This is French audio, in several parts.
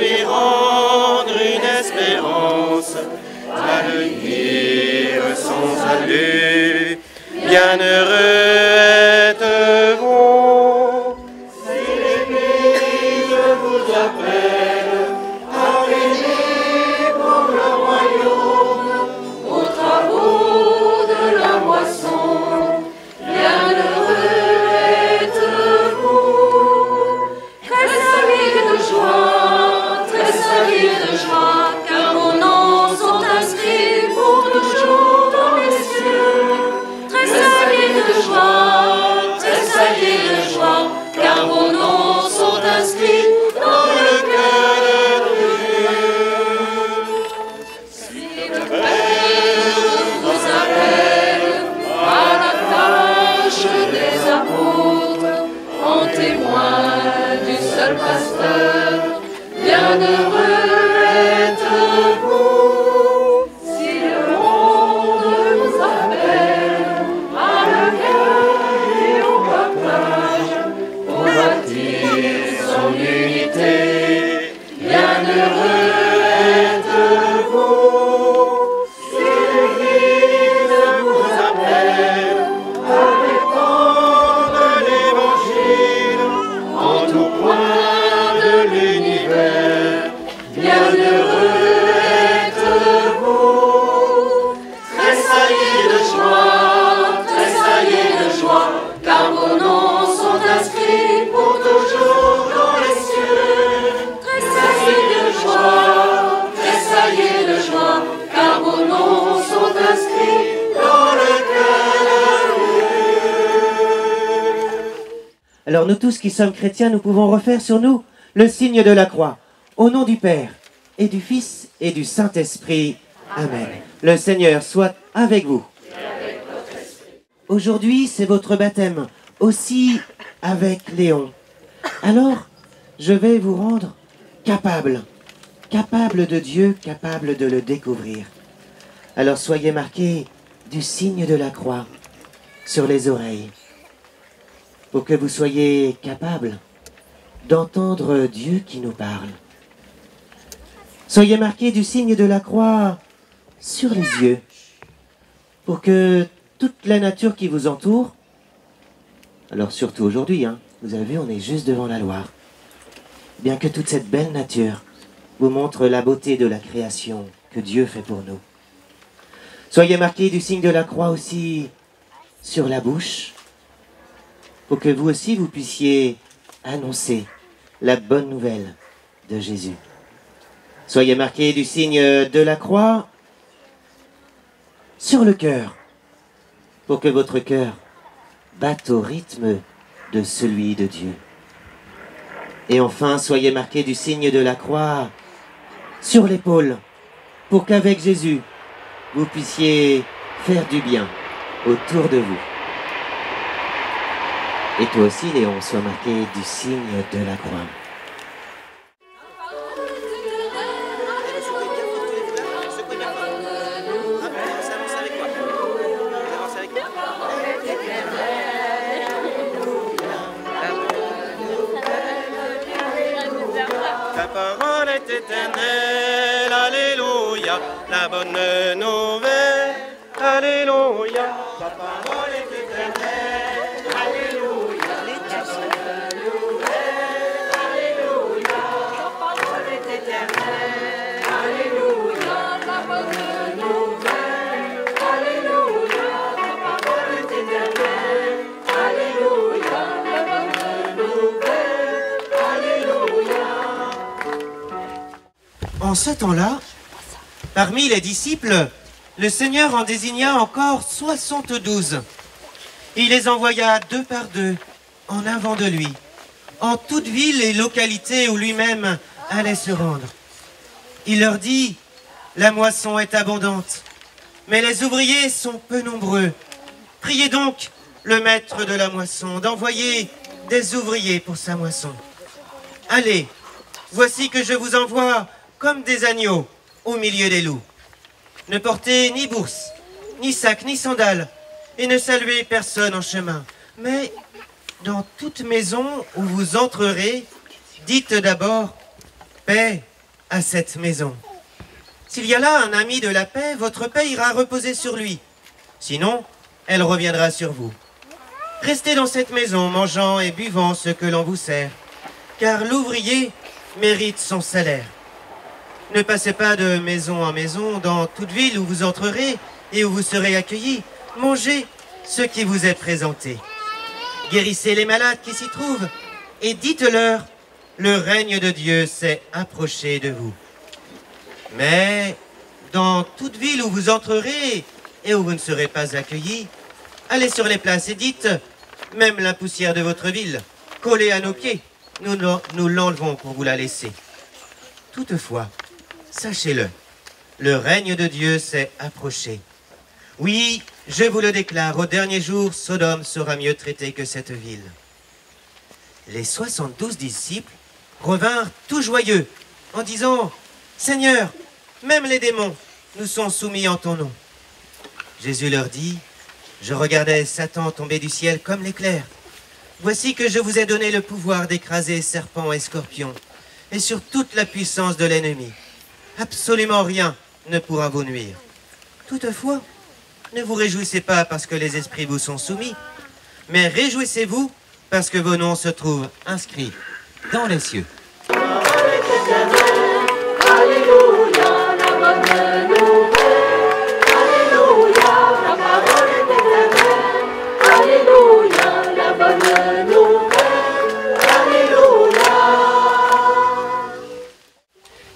lui rendre une espérance, à le dire sans salut. Bienheureux êtes-vous, si l'Église vous appelle à régner pour le royaume, aux travaux de la moisson. Bienheureux êtes-vous, tressaillez de joie, car vos noms sont inscrits pour toujours dans les cieux. Tressaillez de joie, car vos noms sont inscrits dans le cœur de Dieu. Si le Père vous appelle à la tâche des apôtres, en témoin du seul pasteur, bienheureux êtes-vous. Si le monde vous appelle à l'accueil et au partage, pour bâtir son unité, bienheureux êtes-vous. Si l'Église vous appelle à répandre l'Évangile en tout point de l'univers, bienheureux êtes-vous. Tressaillez de joie, car vos noms sont inscrits pour toujours dans les cieux. Tressaillez de joie, car vos noms sont inscrits dans le cœur de Dieu. Alors nous tous qui sommes chrétiens, nous pouvons refaire sur nous le signe de la croix. Au nom du Père, et du Fils, et du Saint-Esprit. Amen. Le Seigneur soit avec vous. Aujourd'hui, c'est votre baptême, aussi avec Léon. Alors, je vais vous rendre capable de Dieu, capable de le découvrir. Alors soyez marqués du signe de la croix sur les oreilles, pour que vous soyez capables d'entendre Dieu qui nous parle. Soyez marqués du signe de la croix sur les yeux, pour que toute la nature qui vous entoure, alors surtout aujourd'hui, vous avez vu, on est juste devant la Loire, bien que toute cette belle nature vous montre la beauté de la création que Dieu fait pour nous. Soyez marqués du signe de la croix aussi sur la bouche, pour que vous aussi vous puissiez annoncer la bonne nouvelle de Jésus. Soyez marqués du signe de la croix sur le cœur, pour que votre cœur batte au rythme de celui de Dieu. Et enfin, soyez marqués du signe de la croix sur l'épaule, pour qu'avec Jésus, vous puissiez faire du bien autour de vous. Et toi aussi, Léon, sois marqué du signe de la croix. Ta parole est éternelle, alléluia, la bonne nouvelle, alléluia. Ta parole est éternelle, alléluia, la bonne nouvelle, alléluia. Ta parole est éternelle, alléluia, la bonne nouvelle, alléluia. Ta parole est éternelle, alléluia, la bonne nouvelle, alléluia. En ce temps-là, parmi les disciples, le Seigneur en désigna encore 72. Il les envoya 2 par 2 en avant de lui, en toute ville et localité où lui-même allait se rendre. Il leur dit, « La moisson est abondante, mais les ouvriers sont peu nombreux. Priez donc le maître de la moisson d'envoyer des ouvriers pour sa moisson. Allez, voici que je vous envoie comme des agneaux au milieu des loups. Ne portez ni bourse, ni sac, ni sandales, et ne saluez personne en chemin. Mais dans toute maison où vous entrerez, dites d'abord « Paix à cette maison. S'il y a là un ami de la paix, votre paix ira reposer sur lui. Sinon, elle reviendra sur vous. Restez dans cette maison, mangeant et buvant ce que l'on vous sert, car l'ouvrier mérite son salaire. Ne passez pas de maison en maison dans toute ville où vous entrerez et où vous serez accueillis. Mangez ce qui vous est présenté. Guérissez les malades qui s'y trouvent et dites-leur, le règne de Dieu s'est approché de vous. Mais dans toute ville où vous entrerez et où vous ne serez pas accueillis, allez sur les places et dites, même la poussière de votre ville, collée à nos pieds, nous l'enlevons pour vous la laisser. Toutefois, sachez-le, le règne de Dieu s'est approché. Oui, je vous le déclare, au dernier jour, Sodome sera mieux traitée que cette ville. Les 72 disciples revinrent tout joyeux en disant, « Seigneur, même les démons nous sont soumis en ton nom. » Jésus leur dit, « Je regardais Satan tomber du ciel comme l'éclair. Voici que je vous ai donné le pouvoir d'écraser serpents et scorpions, et sur toute la puissance de l'ennemi. Absolument rien ne pourra vous nuire. Toutefois, ne vous réjouissez pas parce que les esprits vous sont soumis, mais réjouissez-vous parce que vos noms se trouvent inscrits dans les cieux. » Alléluia, la bonne nouvelle. Alléluia, la parole est éternelle. Alléluia, la bonne nouvelle. Alléluia.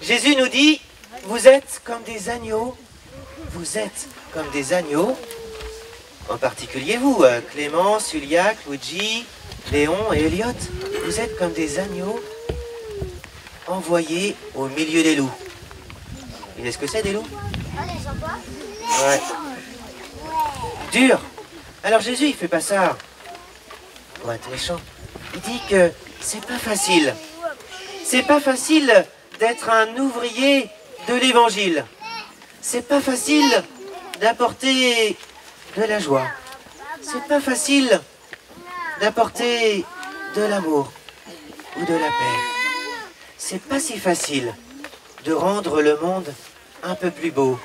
Jésus nous dit, vous êtes comme des agneaux. Vous êtes comme des agneaux. En particulier vous, Clémence, Uliac, Luigi, Léon et Elliot. Vous êtes comme des agneaux envoyés au milieu des loups. Vous savez ce que c'est des loups? Ouais. Dur. Alors Jésus, il fait pas ça pour être méchant. Il dit que c'est pas facile. C'est pas facile d'être un ouvrier de l'évangile. C'est pas facile d'apporter de la joie. C'est pas facile d'apporter de l'amour ou de la paix. C'est pas si facile de rendre le monde un peu plus beau,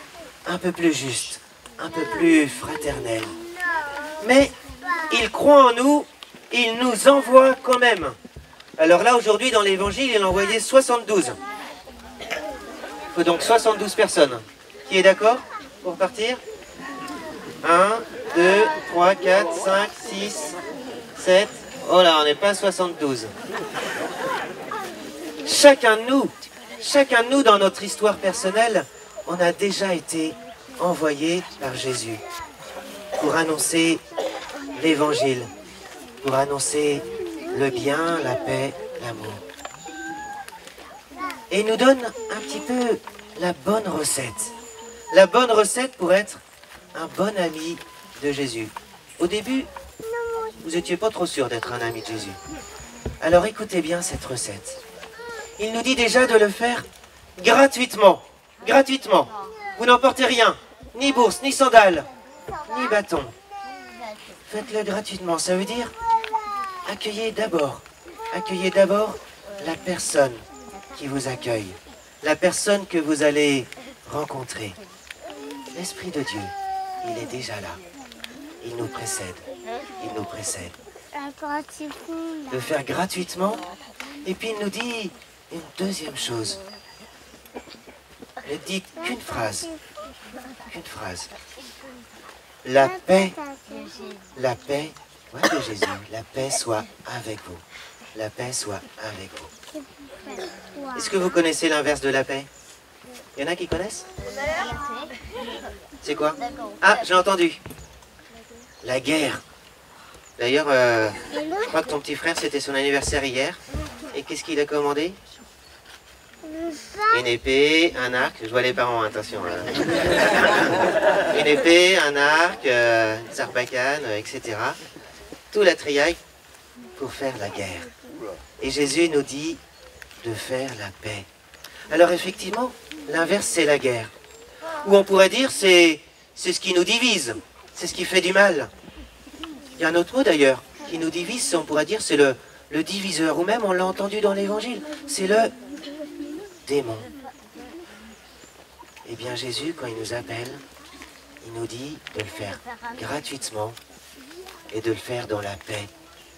un peu plus juste, un peu plus fraternel. Mais il croit en nous, il nous envoie quand même. Alors là, aujourd'hui, dans l'évangile, il a envoyé 72. Il faut donc 72 personnes. Qui est d'accord pour partir? 1, 2, 3, 4, 5, 6, 7. Oh là, on n'est pas 72. Chacun de nous dans notre histoire personnelle, on a déjà été envoyé par Jésus pour annoncer l'évangile, pour annoncer le bien, la paix, l'amour. Et il nous donne un petit peu la bonne recette. La bonne recette pour être un bon ami de Jésus. Au début, vous n'étiez pas trop sûr d'être un ami de Jésus. Alors écoutez bien cette recette. Il nous dit déjà de le faire gratuitement. Gratuitement. Vous n'emportez rien. Ni bourse, ni sandales, ni bâton. Faites-le gratuitement. Ça veut dire accueillez d'abord la personne qui vous accueille. La personne que vous allez rencontrer. L'Esprit de Dieu, il est déjà là. Il nous précède. Il nous précède. De faire gratuitement. Et puis il nous dit une deuxième chose. Ne dites qu'une phrase. Qu'une phrase. La paix de Jésus, la paix soit avec vous. La paix soit avec vous. Est-ce que vous connaissez l'inverse de la paix? Il y en a qui connaissent? C'est quoi? Ah, j'ai entendu. La guerre. D'ailleurs, je crois que ton petit frère, c'était son anniversaire hier. Et qu'est-ce qu'il a commandé? Une épée, un arc. Je vois les parents, attention. Une épée, un arc, une sarbacane, etc. Tout la triaille pour faire la guerre. Et Jésus nous dit de faire la paix. Alors effectivement, l'inverse c'est la guerre. Ou on pourrait dire c'est ce qui nous divise, c'est ce qui fait du mal. Il y a un autre mot d'ailleurs qui nous divise, on pourrait dire c'est le diviseur, ou même on l'a entendu dans l'évangile, c'est le démon. Eh bien Jésus, quand il nous appelle, il nous dit de le faire gratuitement et de le faire dans la paix,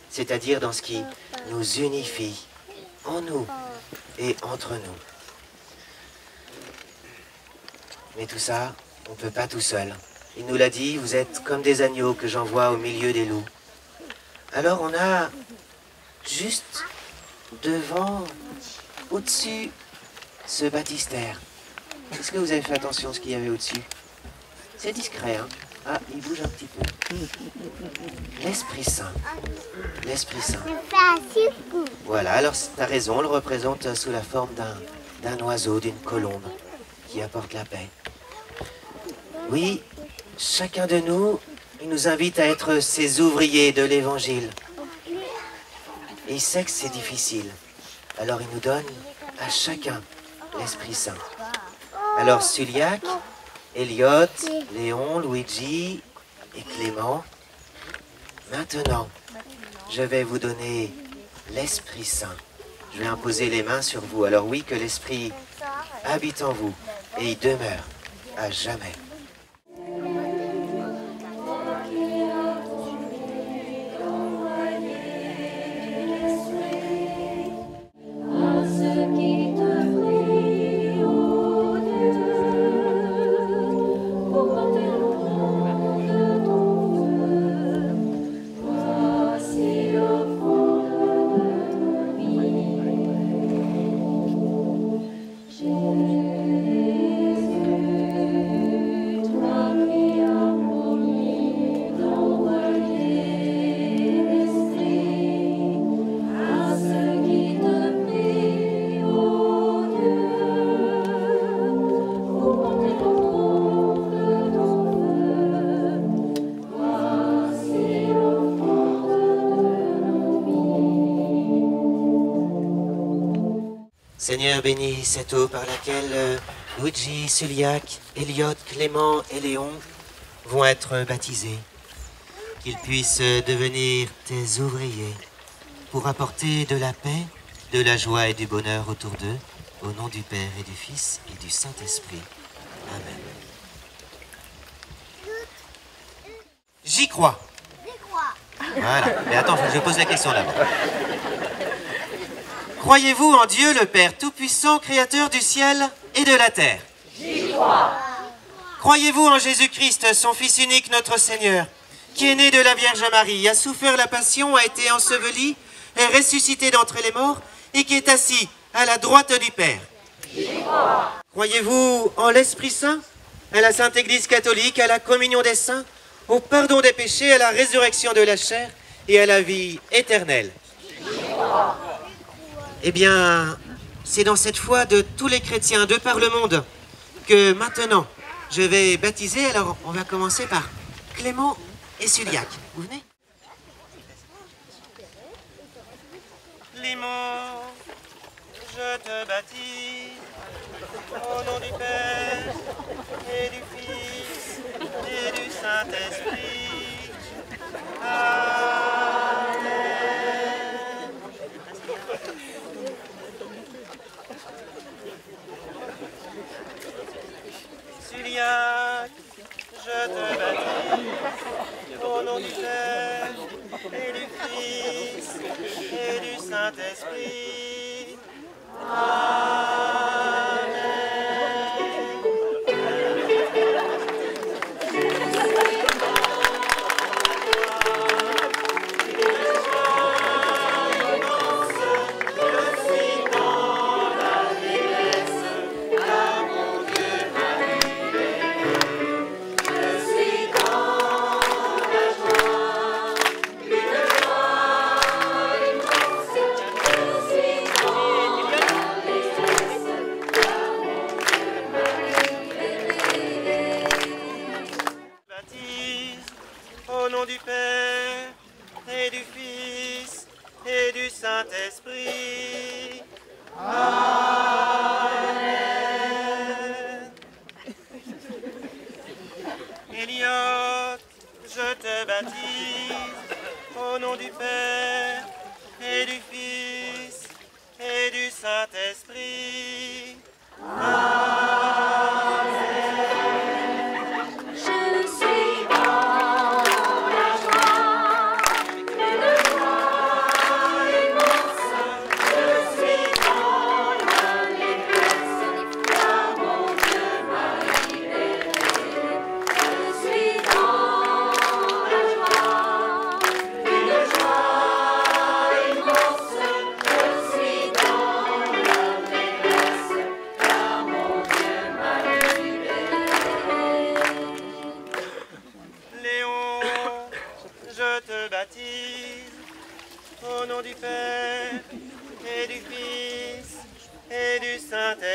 c'est-à-dire dans ce qui nous unifie, en nous et entre nous. Mais tout ça, on ne peut pas tout seul. Il nous l'a dit, vous êtes comme des agneaux que j'envoie au milieu des loups. Alors on a juste devant, au-dessus, ce baptistère. Est-ce que vous avez fait attention à ce qu'il y avait au-dessus? C'est discret, hein? Ah, il bouge un petit peu. L'Esprit Saint. L'Esprit Saint. Voilà, alors tu as raison, on le représente sous la forme d'un oiseau, d'une colombe qui apporte la paix. Oui, chacun de nous, il nous invite à être ces ouvriers de l'Évangile. Et il sait que c'est difficile. Alors il nous donne à chacun l'Esprit Saint. Alors Suliac, Elliot, Léon, Luigi et Clément, maintenant, je vais vous donner l'Esprit Saint. Je vais imposer les mains sur vous. Alors oui, que l'Esprit habite en vous et il demeure à jamais. Seigneur, bénis cette eau par laquelle Luigi, Suliac, Elliot, Clément et Léon vont être baptisés. Qu'ils puissent devenir tes ouvriers pour apporter de la paix, de la joie et du bonheur autour d'eux, au nom du Père et du Fils et du Saint-Esprit. Amen. J'y crois. Voilà, mais attends, faut que je pose la question d'abord. Croyez-vous en Dieu le Père Tout-Puissant, Créateur du ciel et de la terre? J'y crois. Croyez-vous en Jésus-Christ, son Fils unique, notre Seigneur, qui est né de la Vierge Marie, a souffert la passion, a été enseveli, est ressuscité d'entre les morts et qui est assis à la droite du Père? J'y crois. Croyez-vous en l'Esprit Saint, à la Sainte Église catholique, à la communion des saints, au pardon des péchés, à la résurrection de la chair et à la vie éternelle? J'y crois. Eh bien, c'est dans cette foi de tous les chrétiens de par le monde que maintenant je vais baptiser. Alors, on va commencer par Clément et Suliac. Vous venez? Clément, je te baptise au nom du Père et du Fils et du Saint-Esprit. Amen. Suliac, je te baptise au nom du Père et du Fils et du Saint-Esprit. Amen. Au nom du Père et du Fils et du Saint-Esprit. Amen. Elliot, je te baptise au nom du Père et du Fils et du Saint-Esprit. Amen.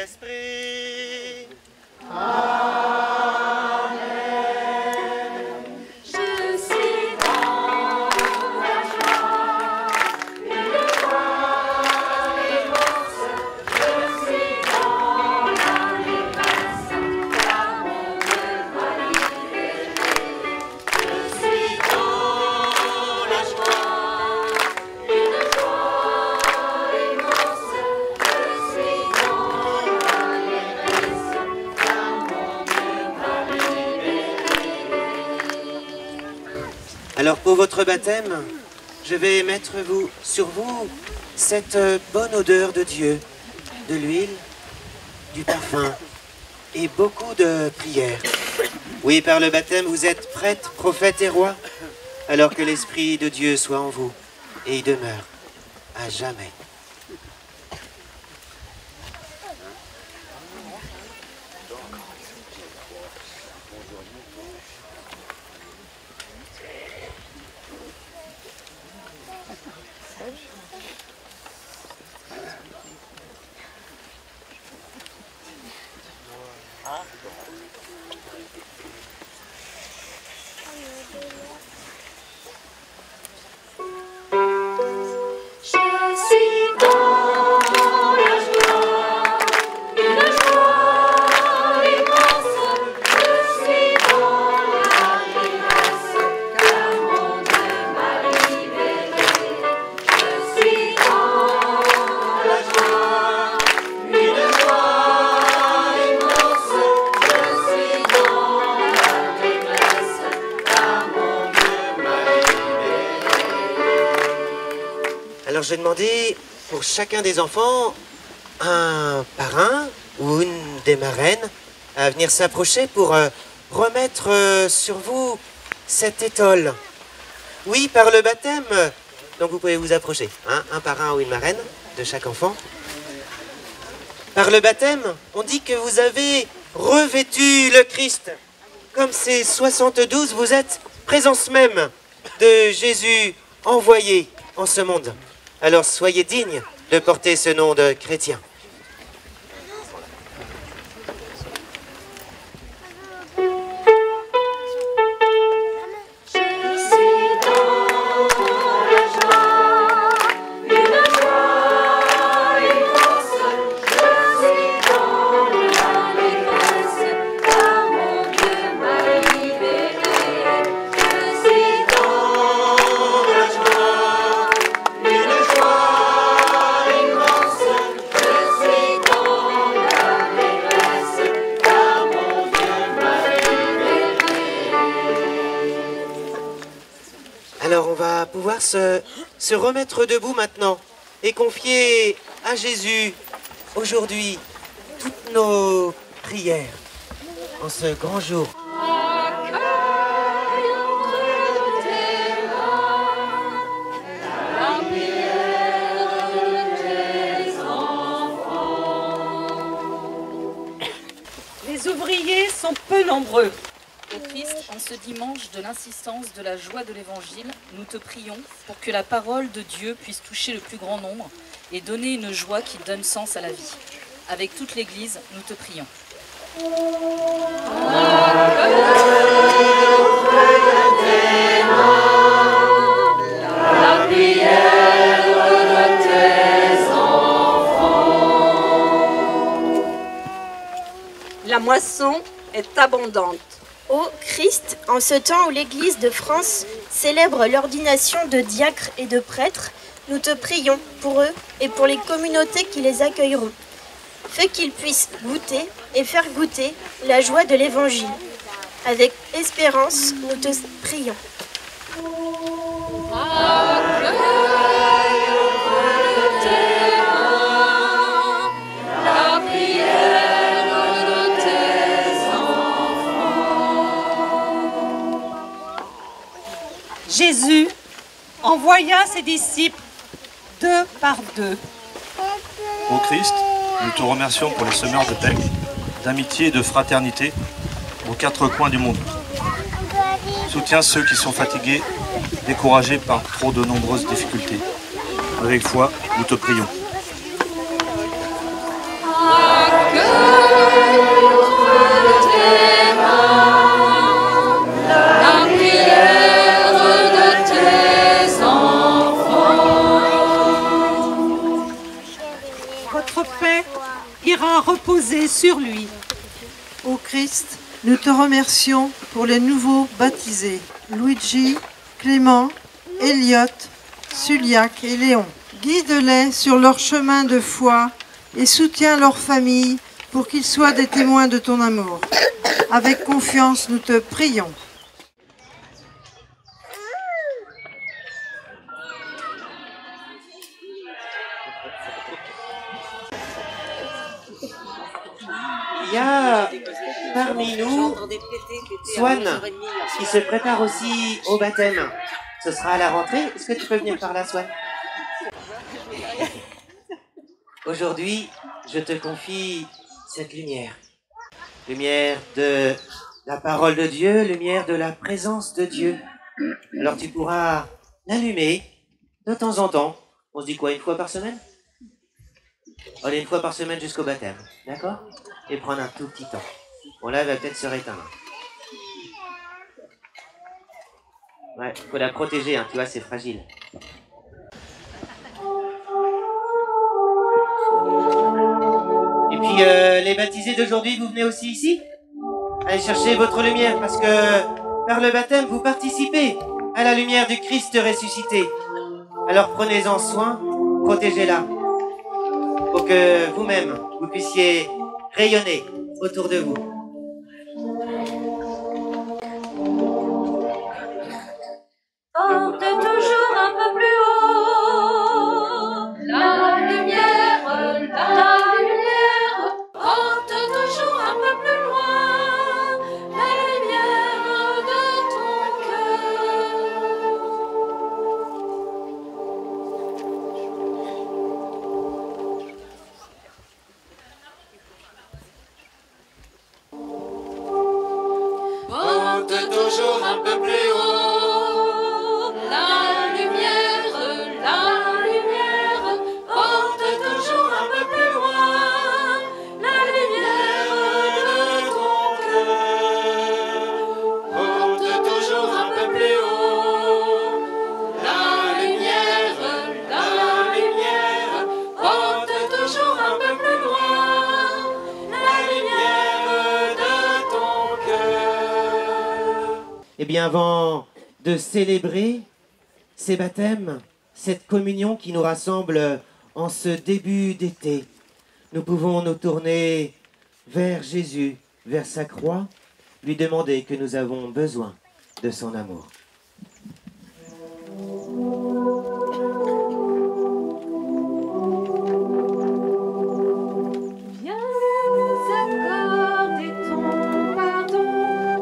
Saint-Esprit. Je suis dans la joie, une joie immense. Je suis dans l'allégresse, car mon Dieu m'a libéré. Je suis dans la joie, une joie immense. Je suis dans l'allégresse, car mon Dieu m'a libéré. Alors pour votre baptême, je vais mettre sur vous cette bonne odeur de Dieu, de l'huile, du parfum et beaucoup de prières. Oui, par le baptême, vous êtes prêtre, prophète et roi, alors que l'Esprit de Dieu soit en vous et y demeure à jamais. Je suis dans la joie, une joie immense. Je suis dans l'allégresse, car mon Dieu m'a libéré. Je suis dans la joie, une joie immense. Je suis dans l'allégresse, car mon Dieu m'a libéré. Alors j'ai demandé pour chacun des enfants un parrain ou une des marraines à venir s'approcher pour remettre sur vous cette étole. Oui, par le baptême, donc vous pouvez vous approcher, hein, un parrain ou une marraine de chaque enfant. Par le baptême, on dit que vous avez revêtu le Christ. Comme ces 72, vous êtes présence même de Jésus envoyé en ce monde. Alors soyez dignes de porter ce nom de chrétien. Je suis dans la joie, une joie immense. Je suis dans l'allégresse, car mon Dieu m'a libéré. Je suis dans la joie, une joie immense. Je suis dans l'allégresse, car mon Dieu m'a libéré. Alors on va pouvoir se remettre debout maintenant et confier à Jésus aujourd'hui toutes nos prières en ce grand jour. Accueille entre tes mains la prière de tes enfants. Les ouvriers sont peu nombreux. Ô Christ, en ce dimanche de l'insistance de la joie de l'Évangile, nous te prions pour que la parole de Dieu puisse toucher le plus grand nombre et donner une joie qui donne sens à la vie. Avec toute l'Église, nous te prions. La prière de tes enfants. La moisson est abondante. Ô Christ, en ce temps où l'Église de France célèbre l'ordination de diacres et de prêtres, nous te prions pour eux et pour les communautés qui les accueilleront. Fais qu'ils puissent goûter et faire goûter la joie de l'Évangile. Avec espérance, nous te prions. La prière de tes enfants. Jésus envoya ses disciples deux par deux. Ô Christ, nous te remercions pour les semeurs de paix, d'amitié et de fraternité aux quatre coins du monde. Soutiens ceux qui sont fatigués, découragés par trop de nombreuses difficultés. Avec foi, nous te prions. Accueille déposée sur lui. Ô Christ, nous te remercions pour les nouveaux baptisés, Luigi, Clément, Elliot, Suliac et Léon. Guide-les sur leur chemin de foi et soutiens leur famille pour qu'ils soient des témoins de ton amour. Avec confiance, nous te prions. Il y a parmi nous Swan qui se prépare aussi au baptême. Ce sera à la rentrée. Est-ce que tu peux venir par là, Swan? Aujourd'hui, je te confie cette lumière. Lumière de la parole de Dieu, lumière de la présence de Dieu. Alors tu pourras l'allumer de temps en temps. On se dit quoi, une fois par semaine? Allez, une fois par semaine jusqu'au baptême, d'accord? Et prendre un tout petit temps. Bon là, elle va peut-être se réteindre. Ouais, faut la protéger, hein, tu vois, c'est fragile. Et puis, les baptisés d'aujourd'hui, vous venez aussi ici? Allez chercher votre lumière, parce que par le baptême, vous participez à la lumière du Christ ressuscité. Alors prenez-en soin, protégez-la, pour que vous-même, vous puissiez rayonner autour de vous. Porte toujours un peu plus haut la lumière, porte toujours un peu plus loin la lumière de ton cœur. Porte toujours un peu plus haut la lumière, porte toujours un peu plus loin la lumière de ton cœur. Porte toujours un peu plus haut la lumière, porte toujours un peu plus loin la lumière de ton cœur. Eh bien, avant de célébrer ces baptêmes, cette communion qui nous rassemble en ce début d'été, nous pouvons nous tourner vers Jésus, vers sa croix, lui demander que nous avons besoin de son amour. Viens nous accorder ton pardon,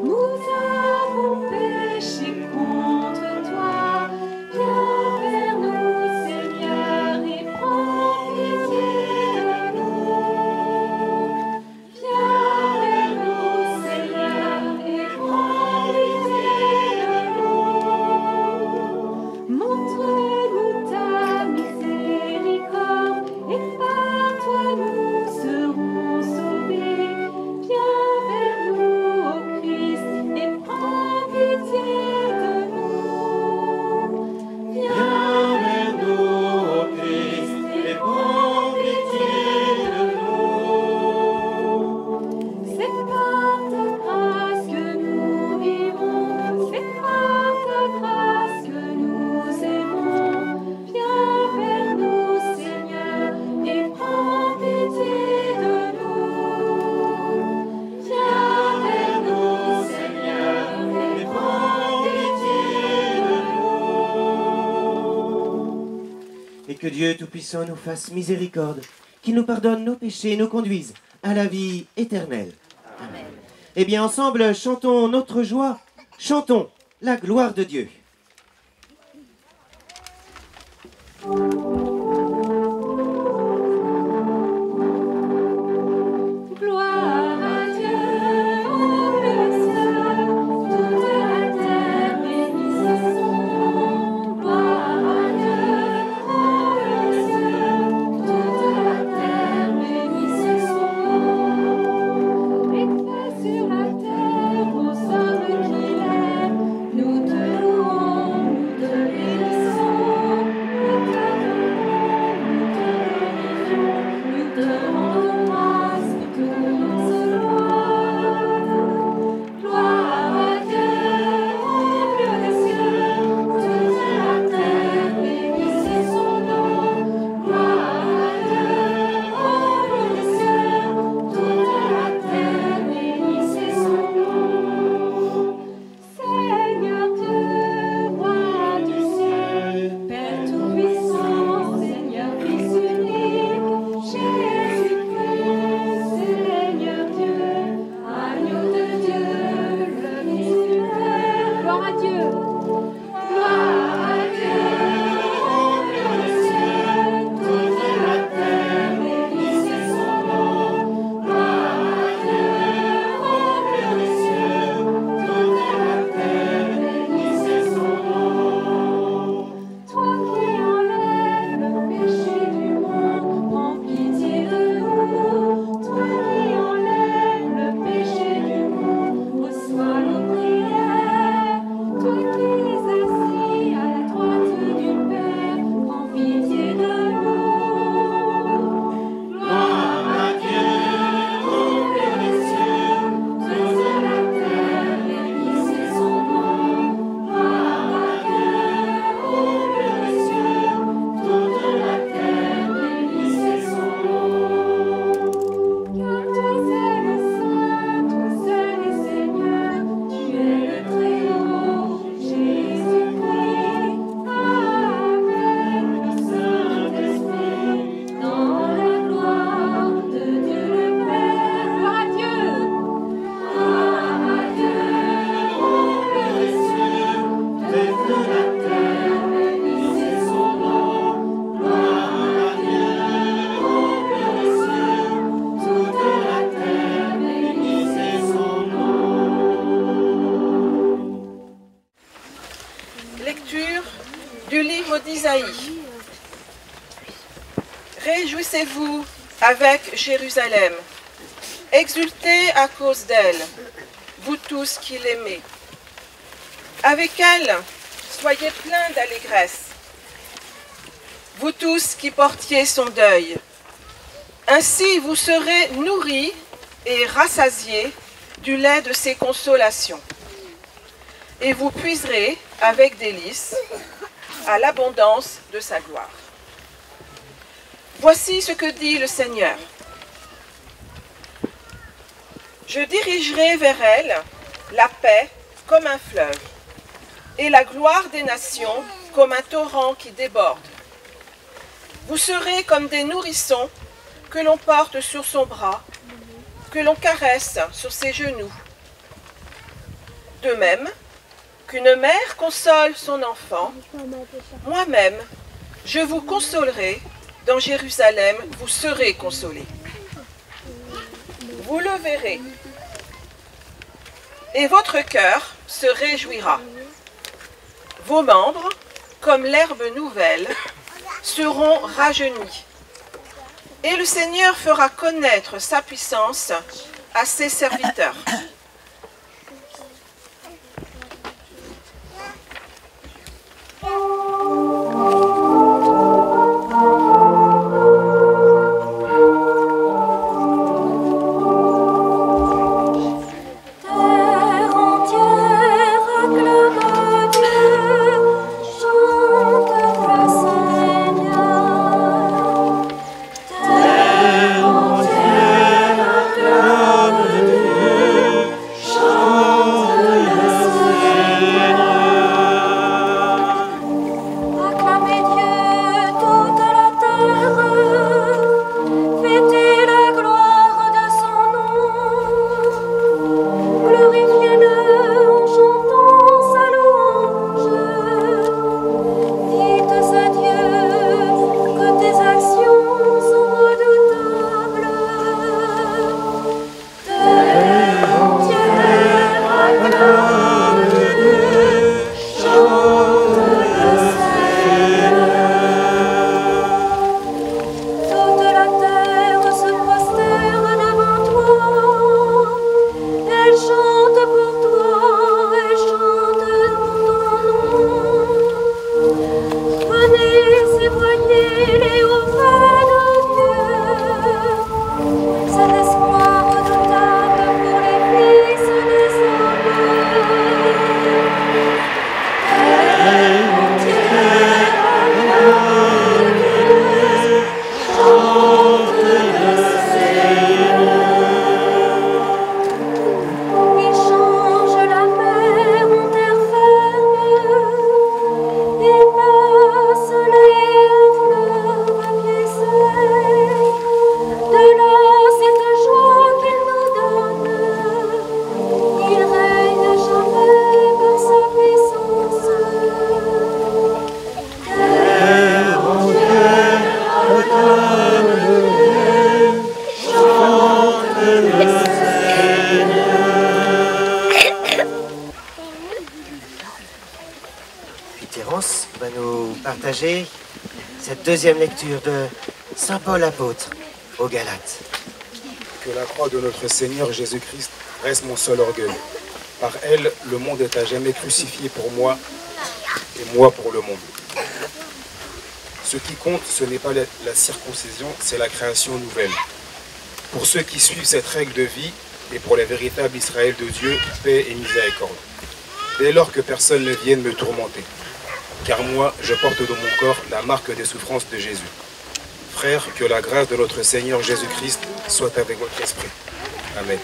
nous avons péché contre toi. Viens vers nous, Seigneur, et prends pitié de nous. Viens vers nous, Seigneur, et prends pitié de nous. Montre-nous ta miséricorde, et par toi nous serons sauvés. Viens vers nous, ô Christ, et prends pitié de nous. Viens vers nous, ô Christ, et prends pitié de nous. C'est par ta grâce que nous vivons, c'est par ta grâce que nous aimons. Viens vers nous, Seigneur, et prends pitié de nous. Viens vers nous, Seigneur, et prends pitié de nous. Et que Dieu Tout-Puissant nous fasse miséricorde, qu'il nous pardonne nos péchés et nous conduise à la vie éternelle. Amen. Eh bien, ensemble, chantons notre joie, chantons la gloire de Dieu. Gloire à Dieu, ô cieux, toute la terre bénisse son nom. Gloire à Dieu, ô cieux, toute la terre bénisse son nom. Et paix sur la terre aux hommes qui l'aiment, nous te louons. d'Isaïe. Réjouissez-vous avec Jérusalem. Exultez à cause d'elle, vous tous qui l'aimez. Avec elle, soyez pleins d'allégresse, vous tous qui portiez son deuil. Ainsi vous serez nourris et rassasiés du lait de ses consolations. Et vous puiserez avec délice à l'abondance de sa gloire. Voici ce que dit le Seigneur. Je dirigerai vers elle la paix comme un fleuve, et la gloire des nations comme un torrent qui déborde. Vous serez comme des nourrissons que l'on porte sur son bras, que l'on caresse sur ses genoux. De même qu'une mère console son enfant, moi-même, je vous consolerai, dans Jérusalem, vous serez consolés. Vous le verrez, et votre cœur se réjouira. Vos membres, comme l'herbe nouvelle, seront rajeunis. Et le Seigneur fera connaître sa puissance à ses serviteurs. Cette deuxième lecture de Saint Paul apôtre aux Galates. Que la croix de notre Seigneur Jésus-Christ reste mon seul orgueil. Par elle, le monde est à jamais crucifié pour moi et moi pour le monde. Ce qui compte, ce n'est pas la circoncision, c'est la création nouvelle. Pour ceux qui suivent cette règle de vie et pour les véritables Israël de Dieu, paix et miséricorde. Dès lors que personne ne vienne me tourmenter. Car moi, je porte dans mon corps la marque des souffrances de Jésus. Frères, que la grâce de notre Seigneur Jésus-Christ soit avec votre esprit. Amen.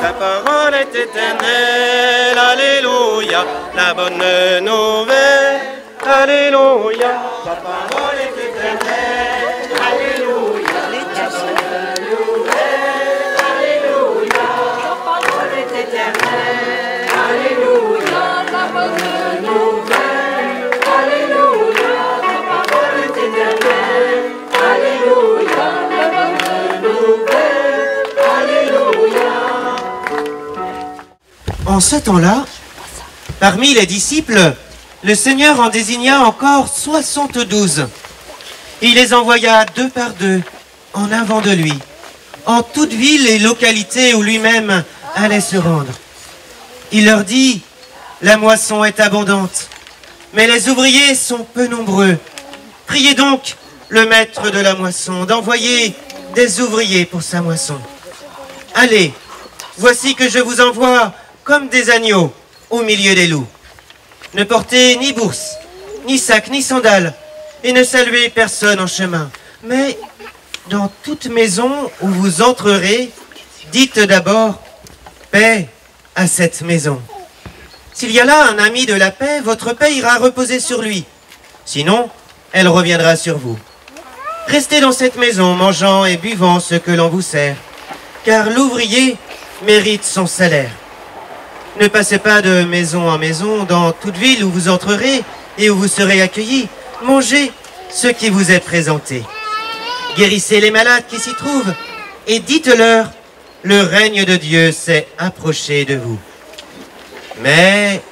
Ta parole est éternelle, alléluia, la bonne nouvelle, alléluia. Ta parole est éternelle, alléluia, la bonne nouvelle, alléluia. Ta parole est éternelle, alléluia, la bonne nouvelle, alléluia. En ce temps-là, parmi les disciples, le Seigneur en désigna encore 72. Il les envoya 2 par 2 en avant de lui, en toute ville et localité où lui-même allait se rendre. Il leur dit, « La moisson est abondante, mais les ouvriers sont peu nombreux. Priez donc le maître de la moisson d'envoyer des ouvriers pour sa moisson. Allez, voici que je vous envoie comme des agneaux au milieu des loups. Ne portez ni bourse, ni sac, ni sandales, et ne saluez personne en chemin. Mais dans toute maison où vous entrerez, dites d'abord « Paix à cette maison ». S'il y a là un ami de la paix, votre paix ira reposer sur lui. Sinon, elle reviendra sur vous. Restez dans cette maison, mangeant et buvant ce que l'on vous sert, car l'ouvrier mérite son salaire. Ne passez pas de maison en maison dans toute ville où vous entrerez et où vous serez accueillis. Mangez ce qui vous est présenté. Guérissez les malades qui s'y trouvent et dites-leur, le règne de Dieu s'est approché de vous. Mais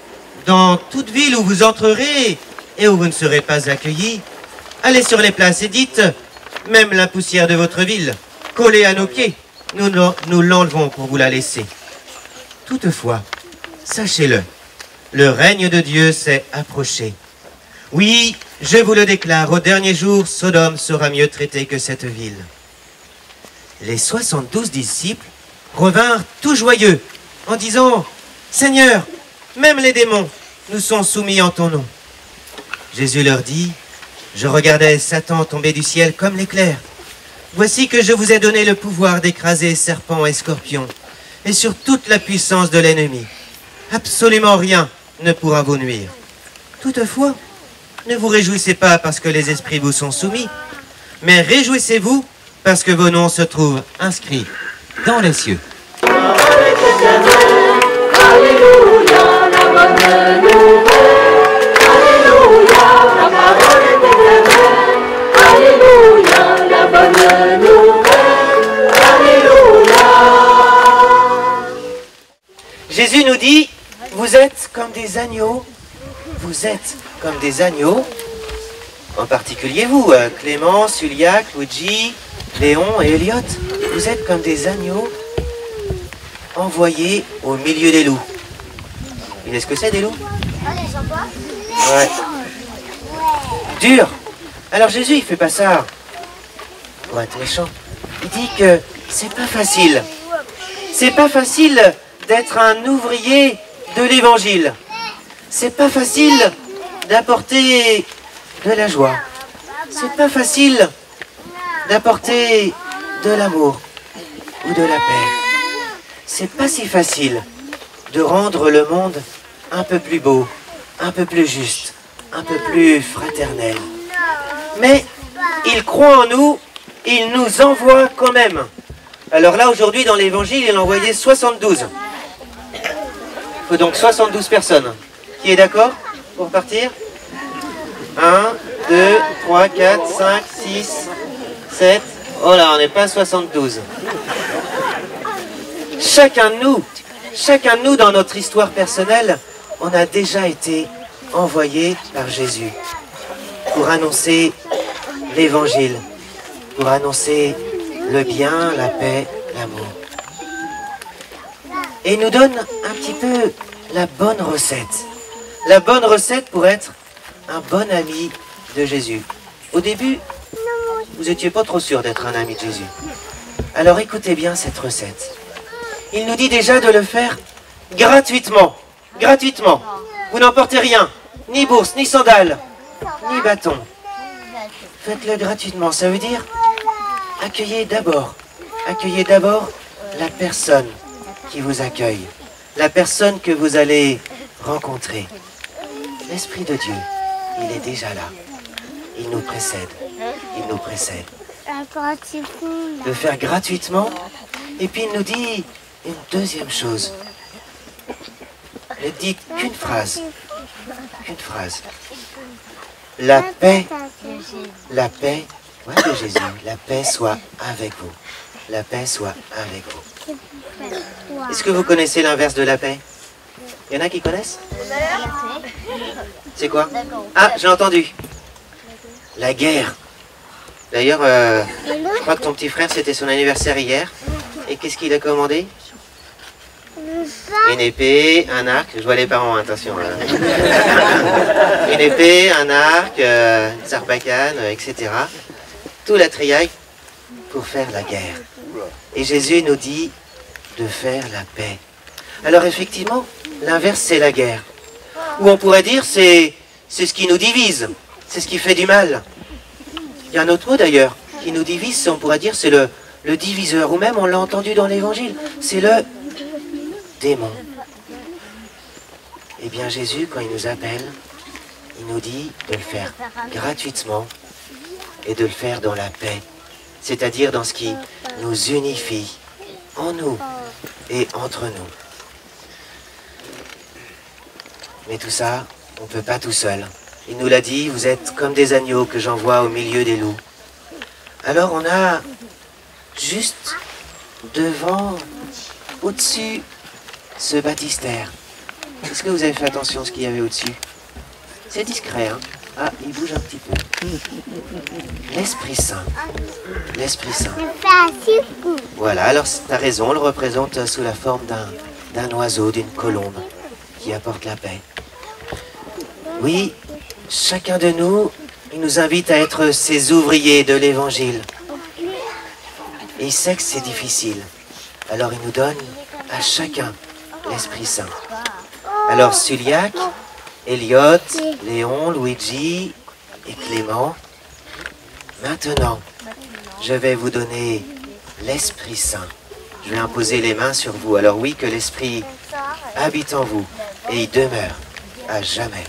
dans toute ville où vous entrerez et où vous ne serez pas accueillis, allez sur les places et dites, même la poussière de votre ville, collée à nos pieds, nous l'enlevons pour vous la laisser. Toutefois, sachez-le, le règne de Dieu s'est approché. Oui, je vous le déclare, au dernier jour, Sodome sera mieux traitée que cette ville. Les 72 disciples revinrent tout joyeux en disant, « Seigneur, même les démons nous sont soumis en ton nom. » Jésus leur dit, « Je regardais Satan tomber du ciel comme l'éclair. Voici que je vous ai donné le pouvoir d'écraser serpents et scorpions, et sur toute la puissance de l'ennemi. Absolument rien ne pourra vous nuire. Toutefois, ne vous réjouissez pas parce que les esprits vous sont soumis, mais réjouissez-vous parce que vos noms se trouvent inscrits dans les cieux. » Alléluia, la bonne nouvelle. Alléluia, la parole est éternelle. Alléluia, la bonne nouvelle. Alléluia. Jésus nous dit, vous êtes comme des agneaux. Vous êtes comme des agneaux. En particulier vous, Clément, Suliac, Luigi, Léon et Elliot. Vous êtes comme des agneaux envoyés au milieu des loups. Vous savez ce que c'est des loups? Ouais. Dur. Alors Jésus, il fait pas ça pour être méchant. Il dit que c'est pas facile. C'est pas facile d'être un ouvrier de l'évangile. C'est pas facile d'apporter de la joie. C'est pas facile d'apporter de l'amour ou de la paix. C'est pas si facile de rendre le monde un peu plus beau, un peu plus juste, un peu plus fraternel. Mais il croit en nous, il nous envoie quand même. Alors là, aujourd'hui, dans l'évangile, il a envoyé 72. Il faut donc 72 personnes. Qui est d'accord pour partir? 1, 2, 3, 4, 5, 6, 7. Oh là, on n'est pas 72. Chacun de nous dans notre histoire personnelle, on a déjà été envoyé par Jésus pour annoncer l'évangile, pour annoncer le bien, la paix, l'amour. Et il nous donne un petit peu la bonne recette. La bonne recette pour être un bon ami de Jésus. Au début, vous n'étiez pas trop sûr d'être un ami de Jésus. Alors écoutez bien cette recette. Il nous dit déjà de le faire gratuitement. Gratuitement. Vous n'emportez rien. Ni bourse, ni sandales, ni bâton. Faites-le gratuitement. Ça veut dire accueillez d'abord la personne qui vous accueille. La personne que vous allez rencontrer. L'Esprit de Dieu, il est déjà là. Il nous précède. Il nous précède. De faire gratuitement. Et puis il nous dit une deuxième chose. Il ne dit qu'une phrase. Qu'une phrase. La paix de Jésus, la paix soit avec vous. La paix soit avec vous. Est-ce que vous connaissez l'inverse de la paix? Il y en a qui connaissent? C'est quoi? Ah, j'ai entendu. La guerre. D'ailleurs, je crois que ton petit frère, c'était son anniversaire hier. Et qu'est-ce qu'il a commandé? Une épée, un arc. Je vois les parents, attention. Une épée, un arc, une sarbacane, etc. Tout la triaille pour faire la guerre. Et Jésus nous dit de faire la paix. Alors effectivement, l'inverse, c'est la guerre. Ou on pourrait dire, c'est ce qui nous divise. C'est ce qui fait du mal. Il y a un autre mot d'ailleurs qui nous divise, on pourrait dire, c'est le diviseur. Ou même, on l'a entendu dans l'Évangile, c'est le démon. Eh bien Jésus, quand il nous appelle, il nous dit de le faire gratuitement et de le faire dans la paix. C'est-à-dire dans ce qui nous unifie, en nous et entre nous. Mais tout ça, on ne peut pas tout seul. Il nous l'a dit, vous êtes comme des agneaux que j'envoie au milieu des loups. Alors on a juste devant, au-dessus, ce baptistère. Est-ce que vous avez fait attention à ce qu'il y avait au-dessus? C'est discret, hein? Ah, il bouge un petit peu. L'Esprit Saint. L'Esprit Saint. Voilà, alors tu as raison, on le représente sous la forme d'un oiseau, d'une colombe, qui apporte la paix. Oui, chacun de nous, il nous invite à être ces ouvriers de l'Évangile. Et il sait que c'est difficile. Alors il nous donne à chacun l'Esprit Saint. Alors Suliac, Elliot, Léon, Luigi et Clément, maintenant, je vais vous donner l'Esprit Saint. Je vais imposer les mains sur vous. Alors oui, que l'Esprit habite en vous et il demeure à jamais.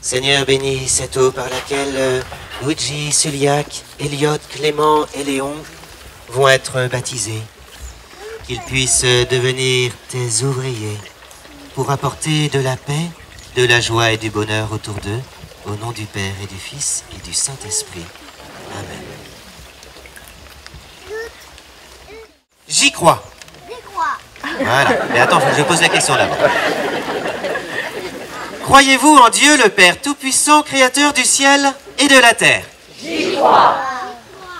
Seigneur, bénis cette eau par laquelle Luigi, Suliac, Elliot, Clément et Léon vont être baptisés. Qu'ils puissent devenir tes ouvriers pour apporter de la paix, de la joie et du bonheur autour d'eux, au nom du Père et du Fils et du Saint-Esprit. Amen. J'y crois. Voilà. Mais attends, faut que je pose la question d'abord. Croyez-vous en Dieu le Père Tout-Puissant, Créateur du ciel et de la terre? J'y crois.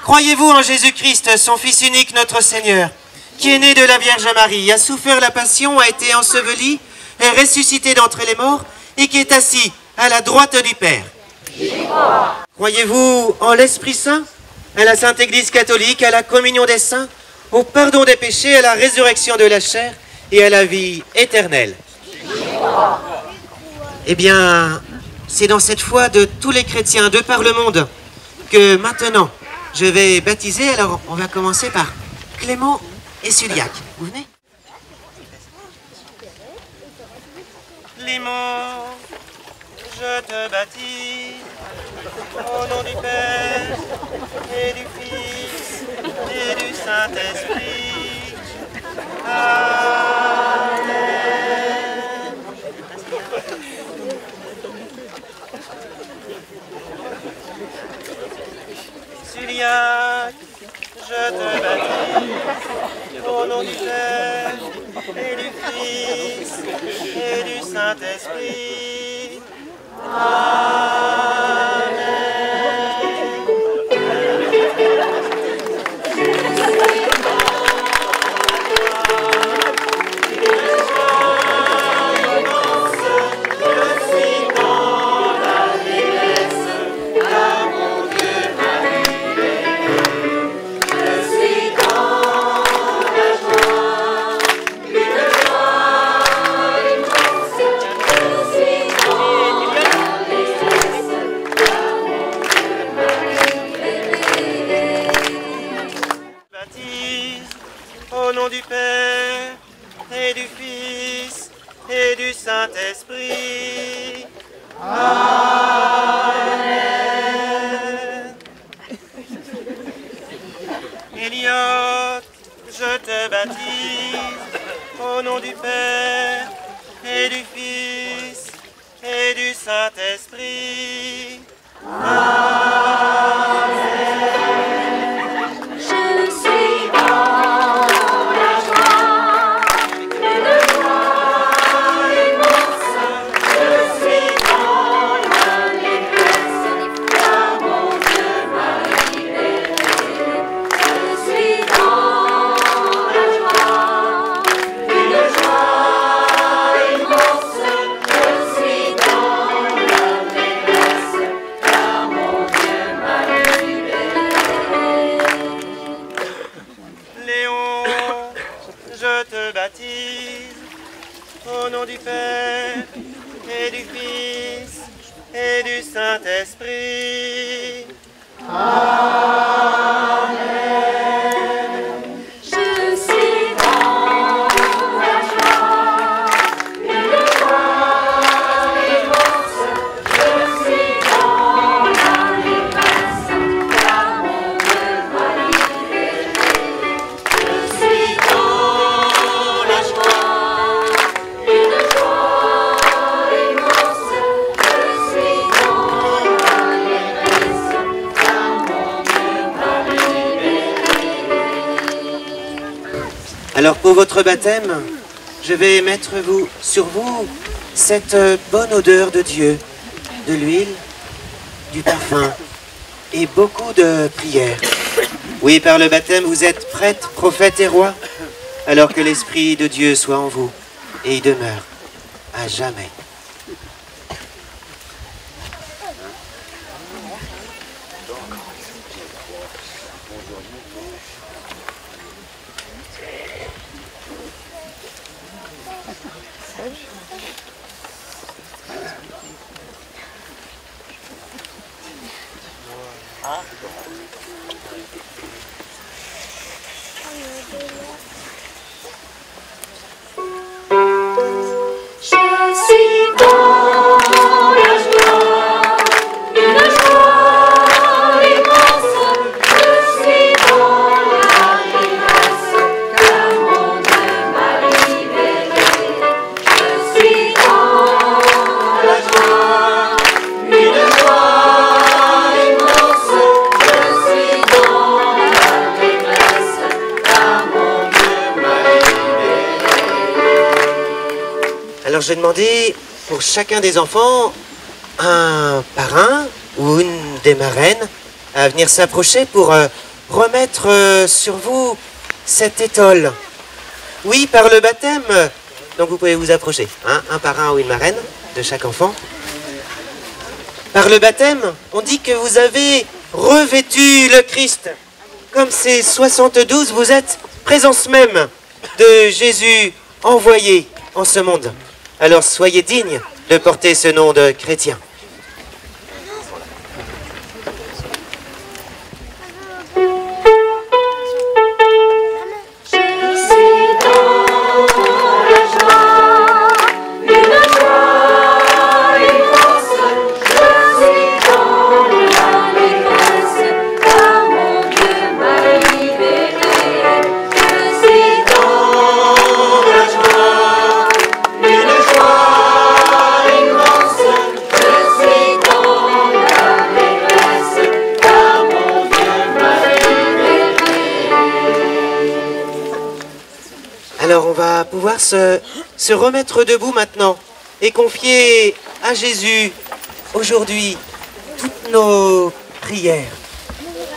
Croyez-vous en Jésus-Christ, son Fils unique, notre Seigneur, qui est né de la Vierge Marie, a souffert la passion, a été enseveli, est ressuscité d'entre les morts et qui est assis à la droite du Père? J'y crois. Croyez-vous en l'Esprit Saint, à la Sainte Église catholique, à la communion des saints, au pardon des péchés, à la résurrection de la chair et à la vie éternelle? J'y crois. Eh bien, c'est dans cette foi de tous les chrétiens de par le monde que maintenant je vais baptiser. Alors, on va commencer par Clément et Suliac. Vous venez? Clément, je te baptise au nom du Père et du Fils et du Saint-Esprit. Amen. Suliac, je te baptise au nom du Père et du Fils et du Saint-Esprit. Amen. Je suis dans la déesse, à mon Dieu. Saint-Esprit. Amen. Elliot, je te baptise au nom du Père et du Fils et du Saint-Esprit. Amen. Je suis dans la joie, une joie immense. Je suis dans l'allégresse, car mon Dieu m'a libéré. Je suis dans la joie, une joie immense. Je suis dans l'allégresse, car mon Dieu m'a libéré. Léon, je te baptise au nom du Père et du Fils et du Saint-Esprit. Je suis dans la joie, une joie immense. Je suis dans l'allégresse, car mon Dieu m'a libéré. Je suis dans la joie, une joie immense. Je suis dans l'allégresse, car mon Dieu m'a libéré. Alors pour votre baptême, je vais mettre sur vous cette bonne odeur de Dieu, de l'huile, du parfum et beaucoup de prières. Oui, par le baptême, vous êtes prêtre, prophète et roi, alors que l'Esprit de Dieu soit en vous et y demeure à jamais. Je suis dans la joie, une joie immense. Je suis dans l'allégresse, car mon Dieu m'a libéré. Je suis dans la joie, une joie immense. Je suis dans l'allégresse, car mon Dieu m'a libéré. Alors j'ai demandé pour chacun des enfants un parrain ou une des marraines à venir s'approcher pour remettre sur vous cette étole. Oui, par le baptême, donc vous pouvez vous approcher, hein, un parrain ou une marraine de chaque enfant. Par le baptême, on dit que vous avez revêtu le Christ. Comme ces 72, vous êtes présence même de Jésus envoyé en ce monde. Alors soyez dignes de porter ce nom de chrétien. Je suis dans la joie, une joie immense. Je suis dans l'allégresse, car mon Dieu m'a libéré. Je suis dans la joie, une joie immense. Je suis dans l'allégresse, car mon Dieu m'a libéré. Alors on va pouvoir se remettre debout maintenant et confier à Jésus aujourd'hui toutes nos prières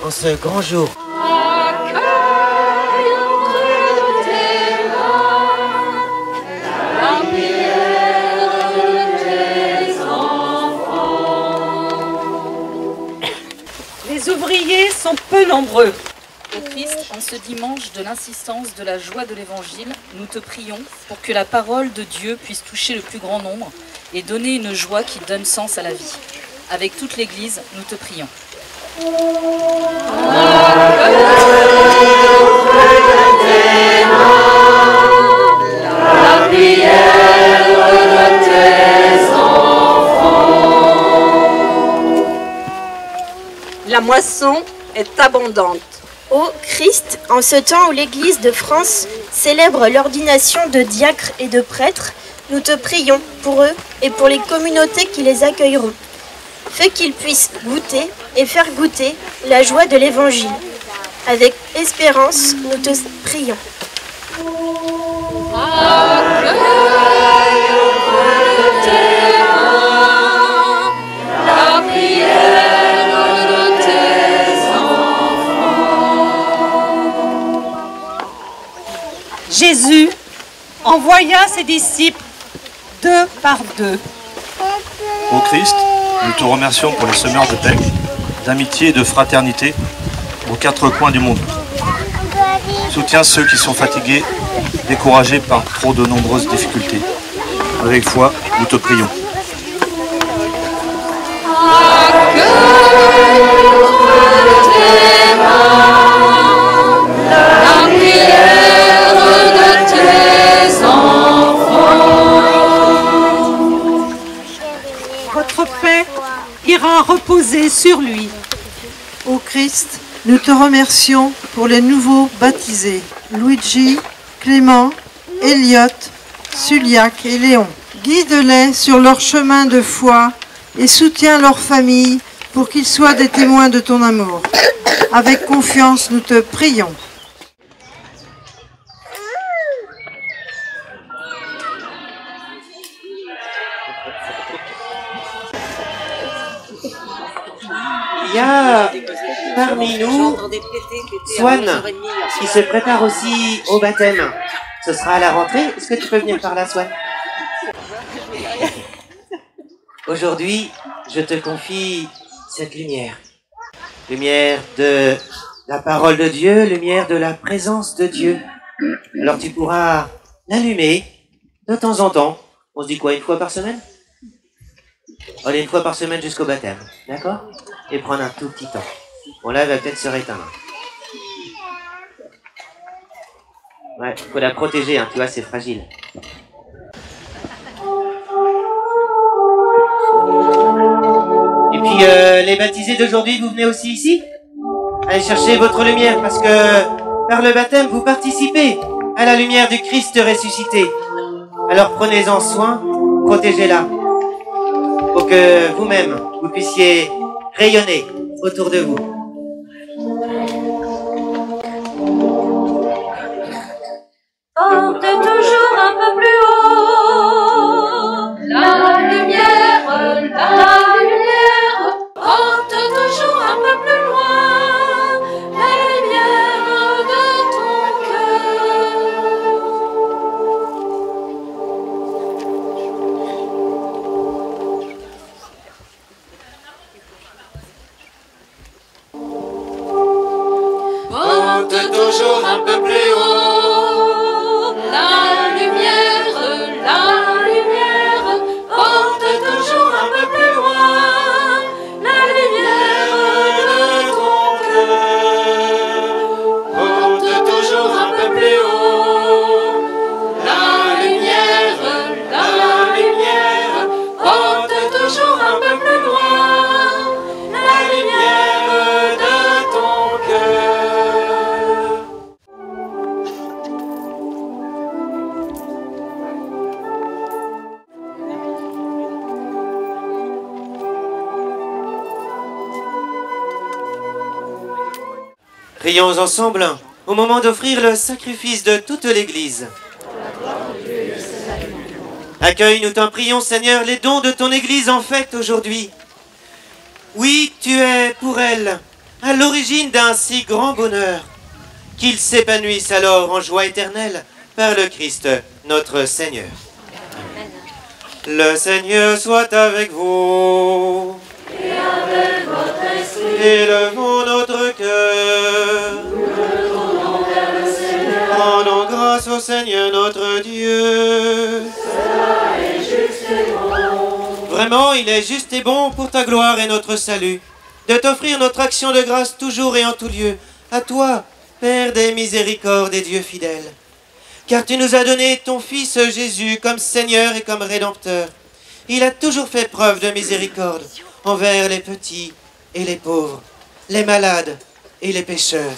en ce grand jour. Accueille entre tes mains la prière de tes enfants. Les ouvriers sont peu nombreux. Ô Christ, en ce dimanche de l'insistance de la joie de l'Évangile, nous te prions pour que la parole de Dieu puisse toucher le plus grand nombre et donner une joie qui donne sens à la vie. Avec toute l'Église, nous te prions. La prière de tes la moisson est abondante. Ô Christ, en ce temps où l'Église de France célèbre l'ordination de diacres et de prêtres, nous te prions pour eux et pour les communautés qui les accueilleront. Fais qu'ils puissent goûter et faire goûter la joie de l'Évangile. Avec espérance, nous te prions. La prière de tes enfants. Jésus envoya ses disciples 2 par 2. Ô Christ, nous te remercions pour les semeurs de paix, d'amitié et de fraternité aux 4 coins du monde. Soutiens ceux qui sont fatigués, découragés par trop de nombreuses difficultés. Avec foi, nous te prions. La prière de tes enfants. Votre paix ira reposer sur lui. Ô Christ, nous te remercions pour les nouveaux baptisés, Luigi, Clément, Elliot, Suliac et Léon. Guide-les sur leur chemin de foi et soutiens leur famille pour qu'ils soient des témoins de ton amour. Avec confiance, nous te prions. Il y a parmi nous Swan qui se prépare aussi au baptême. Ce sera à la rentrée. Est-ce que tu peux venir par là, Swan? Aujourd'hui, je te confie cette lumière. Lumière de la parole de Dieu, lumière de la présence de Dieu. Alors tu pourras l'allumer de temps en temps. On se dit quoi, 1 fois par semaine? Allez, 1 fois par semaine jusqu'au baptême, d'accord? Et prendre un tout petit temps. Bon là, elle va peut-être se réteindre. Ouais, faut la protéger, hein, tu vois, c'est fragile. Et puis, les baptisés d'aujourd'hui, vous venez aussi ici? Allez chercher votre lumière, parce que par le baptême, vous participez à la lumière du Christ ressuscité. Alors prenez-en soin, protégez-la, pour que vous-même, vous puissiez rayonner autour de vous. Porte toujours un peu plus haut la lumière, porte toujours un peu plus loin la lumière de ton cœur. Porte toujours un peu plus haut la lumière, porte toujours un peu plus loin la lumière de ton cœur. Porte toujours un peu plus haut la lumière, porte toujours un peu plus loin la lumière de ton cœur. Prions ensemble au moment d'offrir le sacrifice de toute l'Église. Accueille, nous t'en prions, Seigneur, les dons de ton Église en fête aujourd'hui. Oui, tu es pour elle à l'origine d'un si grand bonheur, qu'ils s'épanouissent alors en joie éternelle par le Christ, notre Seigneur. Le Seigneur soit avec vous. Et avec votre esprit, Élevons notre cœur. nous le tournons vers le Seigneur. Rendons grâce au Seigneur notre Dieu. Cela est juste et bon. Vraiment, il est juste et bon pour ta gloire et notre salut, de t'offrir notre action de grâce toujours et en tout lieu, à toi, Père des miséricordes et Dieu fidèle. Car tu nous as donné ton Fils Jésus comme Seigneur et comme Rédempteur. Il a toujours fait preuve de miséricorde envers les petits et les pauvres, les malades et les pécheurs.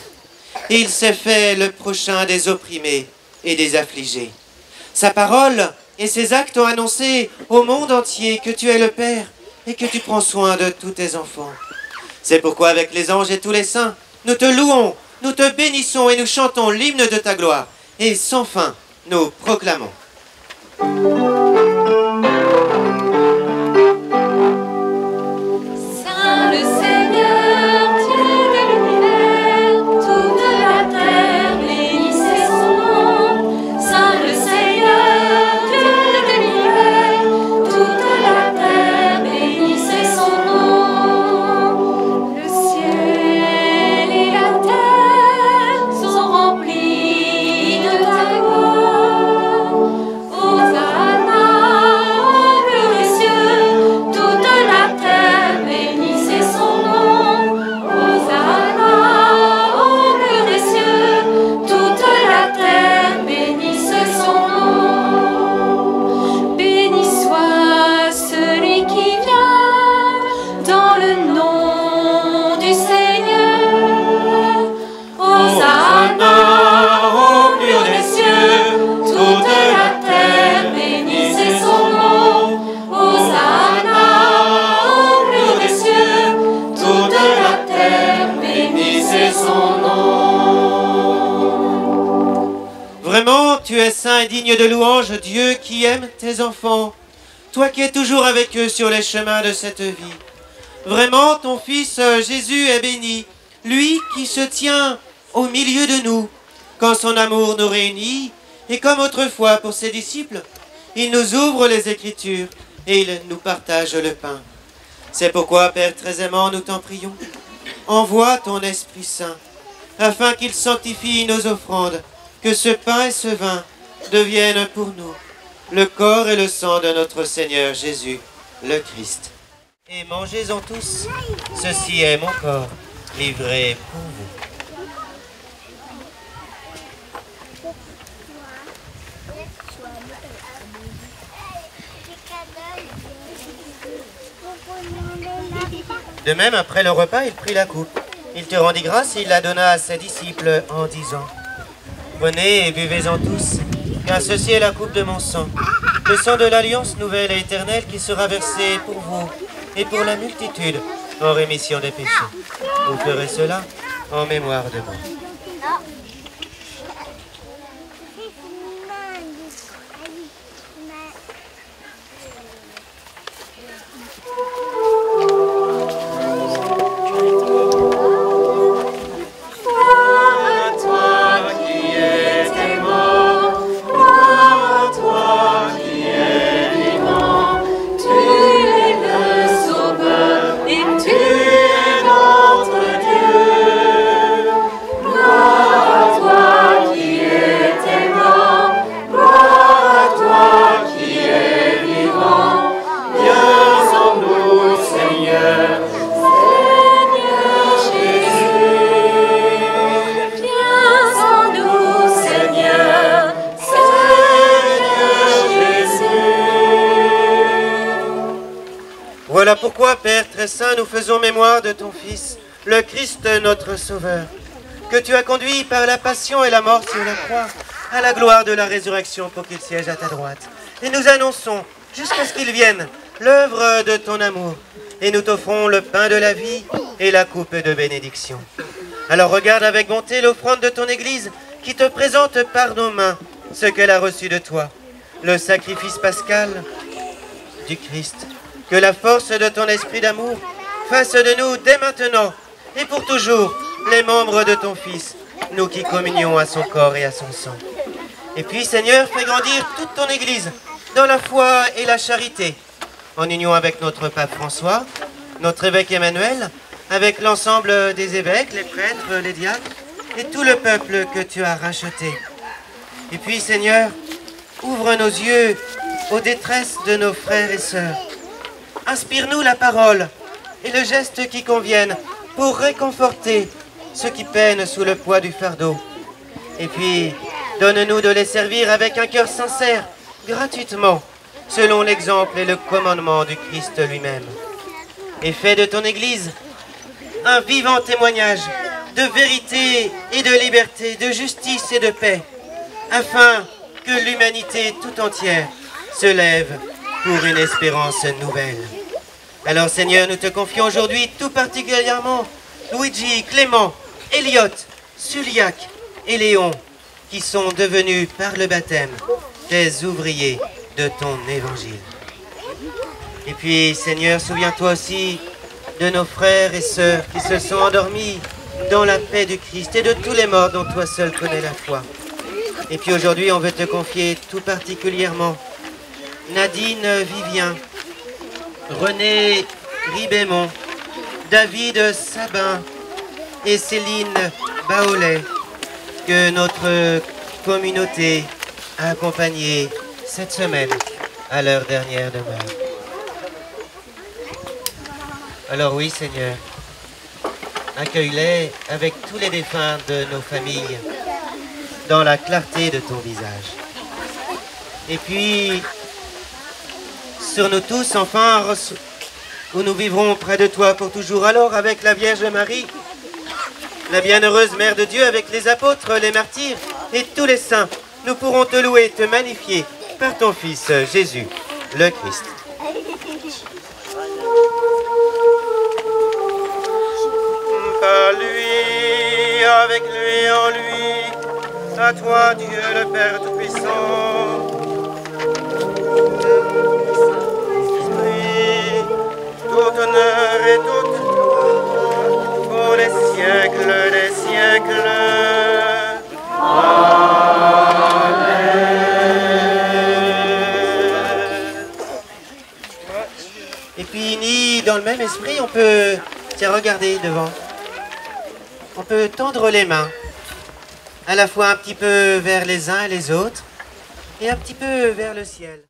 Il s'est fait le prochain des opprimés et des affligés. Sa parole et ses actes ont annoncé au monde entier que tu es le Père et que tu prends soin de tous tes enfants. C'est pourquoi avec les anges et tous les saints, nous te louons, nous te bénissons et nous chantons l'hymne de ta gloire. Et sans fin, nous proclamons. Saint le Seigneur, Dieu de l'univers, toute la terre bénissez son nom. Saint le Seigneur, Dieu de l'univers, toute la terre bénissez son nom. Le ciel et la terre sont remplis de ta gloire. Hosanna au plus des cieux, toute la terre bénissez son nom. Hosanna au plus des cieux, toute la terre bénissez son nom. Béni soit celui qui vient dans le nom du Seigneur. Hosanna au plus des cieux, toute la terre bénissez son nom. Hosanna au plus des cieux, toute la terre bénissez son nom. Vraiment, tu es saint et digne de louange, Dieu qui aime tes enfants. Toi qui es toujours avec eux sur les chemins de cette vie. Vraiment, ton Fils Jésus est béni, lui qui se tient au milieu de nous, quand son amour nous réunit, et comme autrefois pour ses disciples, il nous ouvre les Écritures et il nous partage le pain. C'est pourquoi, Père très aimant, nous t'en prions. Envoie ton Esprit Saint, afin qu'il sanctifie nos offrandes, que ce pain et ce vin deviennent pour nous le corps et le sang de notre Seigneur Jésus, le Christ. Et mangez-en tous, ceci est mon corps, livré pour vous. De même, après le repas, il prit la coupe. Il te rendit grâce et il la donna à ses disciples en disant: Prenez et buvez-en tous, car ceci est la coupe de mon sang, le sang de l'alliance nouvelle et éternelle qui sera versé pour vous et pour la multitude en rémission des péchés. Vous ferez cela en mémoire de moi. Voilà pourquoi, Père très saint, nous faisons mémoire de ton Fils, le Christ notre Sauveur, que tu as conduit par la passion et la mort sur la croix à la gloire de la résurrection pour qu'il siège à ta droite. Et nous annonçons, jusqu'à ce qu'il vienne, l'œuvre de ton amour. Et nous t'offrons le pain de la vie et la coupe de bénédiction. Alors regarde avec bonté l'offrande de ton Église qui te présente par nos mains ce qu'elle a reçu de toi, le sacrifice pascal du Christ. Que la force de ton esprit d'amour fasse de nous dès maintenant et pour toujours les membres de ton Fils, nous qui communions à son corps et à son sang. Et puis, Seigneur, fais grandir toute ton Église dans la foi et la charité, en union avec notre Pape François, notre évêque Emmanuel, avec l'ensemble des évêques, les prêtres, les diacres et tout le peuple que tu as racheté. Et puis, Seigneur, ouvre nos yeux aux détresses de nos frères et sœurs. Inspire-nous la parole et le geste qui conviennent pour réconforter ceux qui peinent sous le poids du fardeau. Et puis, donne-nous de les servir avec un cœur sincère, gratuitement, selon l'exemple et le commandement du Christ lui-même. Et fais de ton Église un vivant témoignage de vérité et de liberté, de justice et de paix, afin que l'humanité tout entière se lève pour une espérance nouvelle. Alors Seigneur, nous te confions aujourd'hui tout particulièrement Luigi, Clément, Elliot, Suliac et Léon, qui sont devenus par le baptême des ouvriers de ton évangile. Et puis Seigneur, souviens-toi aussi de nos frères et sœurs qui se sont endormis dans la paix du Christ et de tous les morts dont toi seul connais la foi. Et puis aujourd'hui, on veut te confier tout particulièrement Nadine Vivien, René Ribémont, David Sabin et Céline Baolet, que notre communauté a accompagnés cette semaine à leur dernière demeure. Alors oui, Seigneur, accueille-les avec tous les défunts de nos familles dans la clarté de ton visage. Et puis, sur nous tous, enfin, où nous vivrons près de toi pour toujours. Alors, avec la Vierge Marie, la bienheureuse Mère de Dieu, avec les apôtres, les martyrs et tous les saints, nous pourrons te louer, te magnifier par ton Fils Jésus, le Christ. Par lui, avec lui, en lui, à toi, Dieu le Père Tout-Puissant, tout honneur et toute gloire pour les siècles des siècles. Amen. Et puis, ni dans le même esprit, on peut, tiens, regarder devant. On peut tendre les mains, à la fois un petit peu vers les uns et les autres, et un petit peu vers le ciel.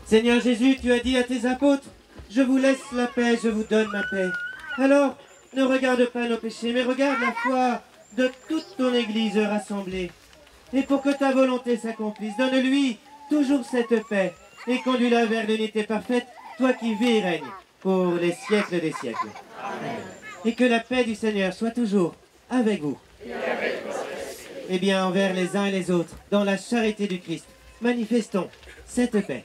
Seigneur Jésus, tu as dit à tes apôtres, je vous laisse la paix, je vous donne ma paix. Alors, ne regarde pas nos péchés, mais regarde la foi de toute ton Église rassemblée. Et pour que ta volonté s'accomplisse, donne-lui toujours cette paix et conduis-la vers l'unité parfaite, toi qui vis et règnes pour les siècles des siècles. Amen. Et que la paix du Seigneur soit toujours avec vous. Et bien, envers les uns et les autres, dans la charité du Christ, manifestons cette paix.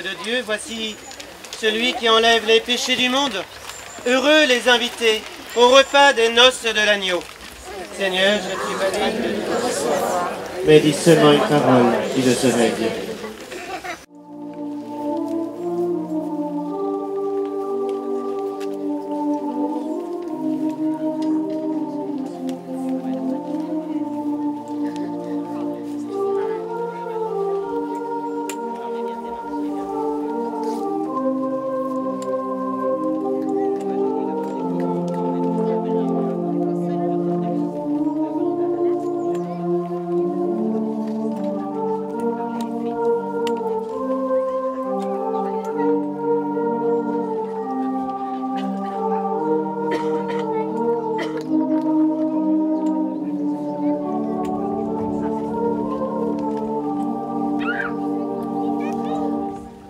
de Dieu, voici celui qui enlève les péchés du monde. Heureux les invités au repas des noces de l'agneau. Seigneur, je suis valide de te recevoir, mais dis seulement une parole qui le serait bien.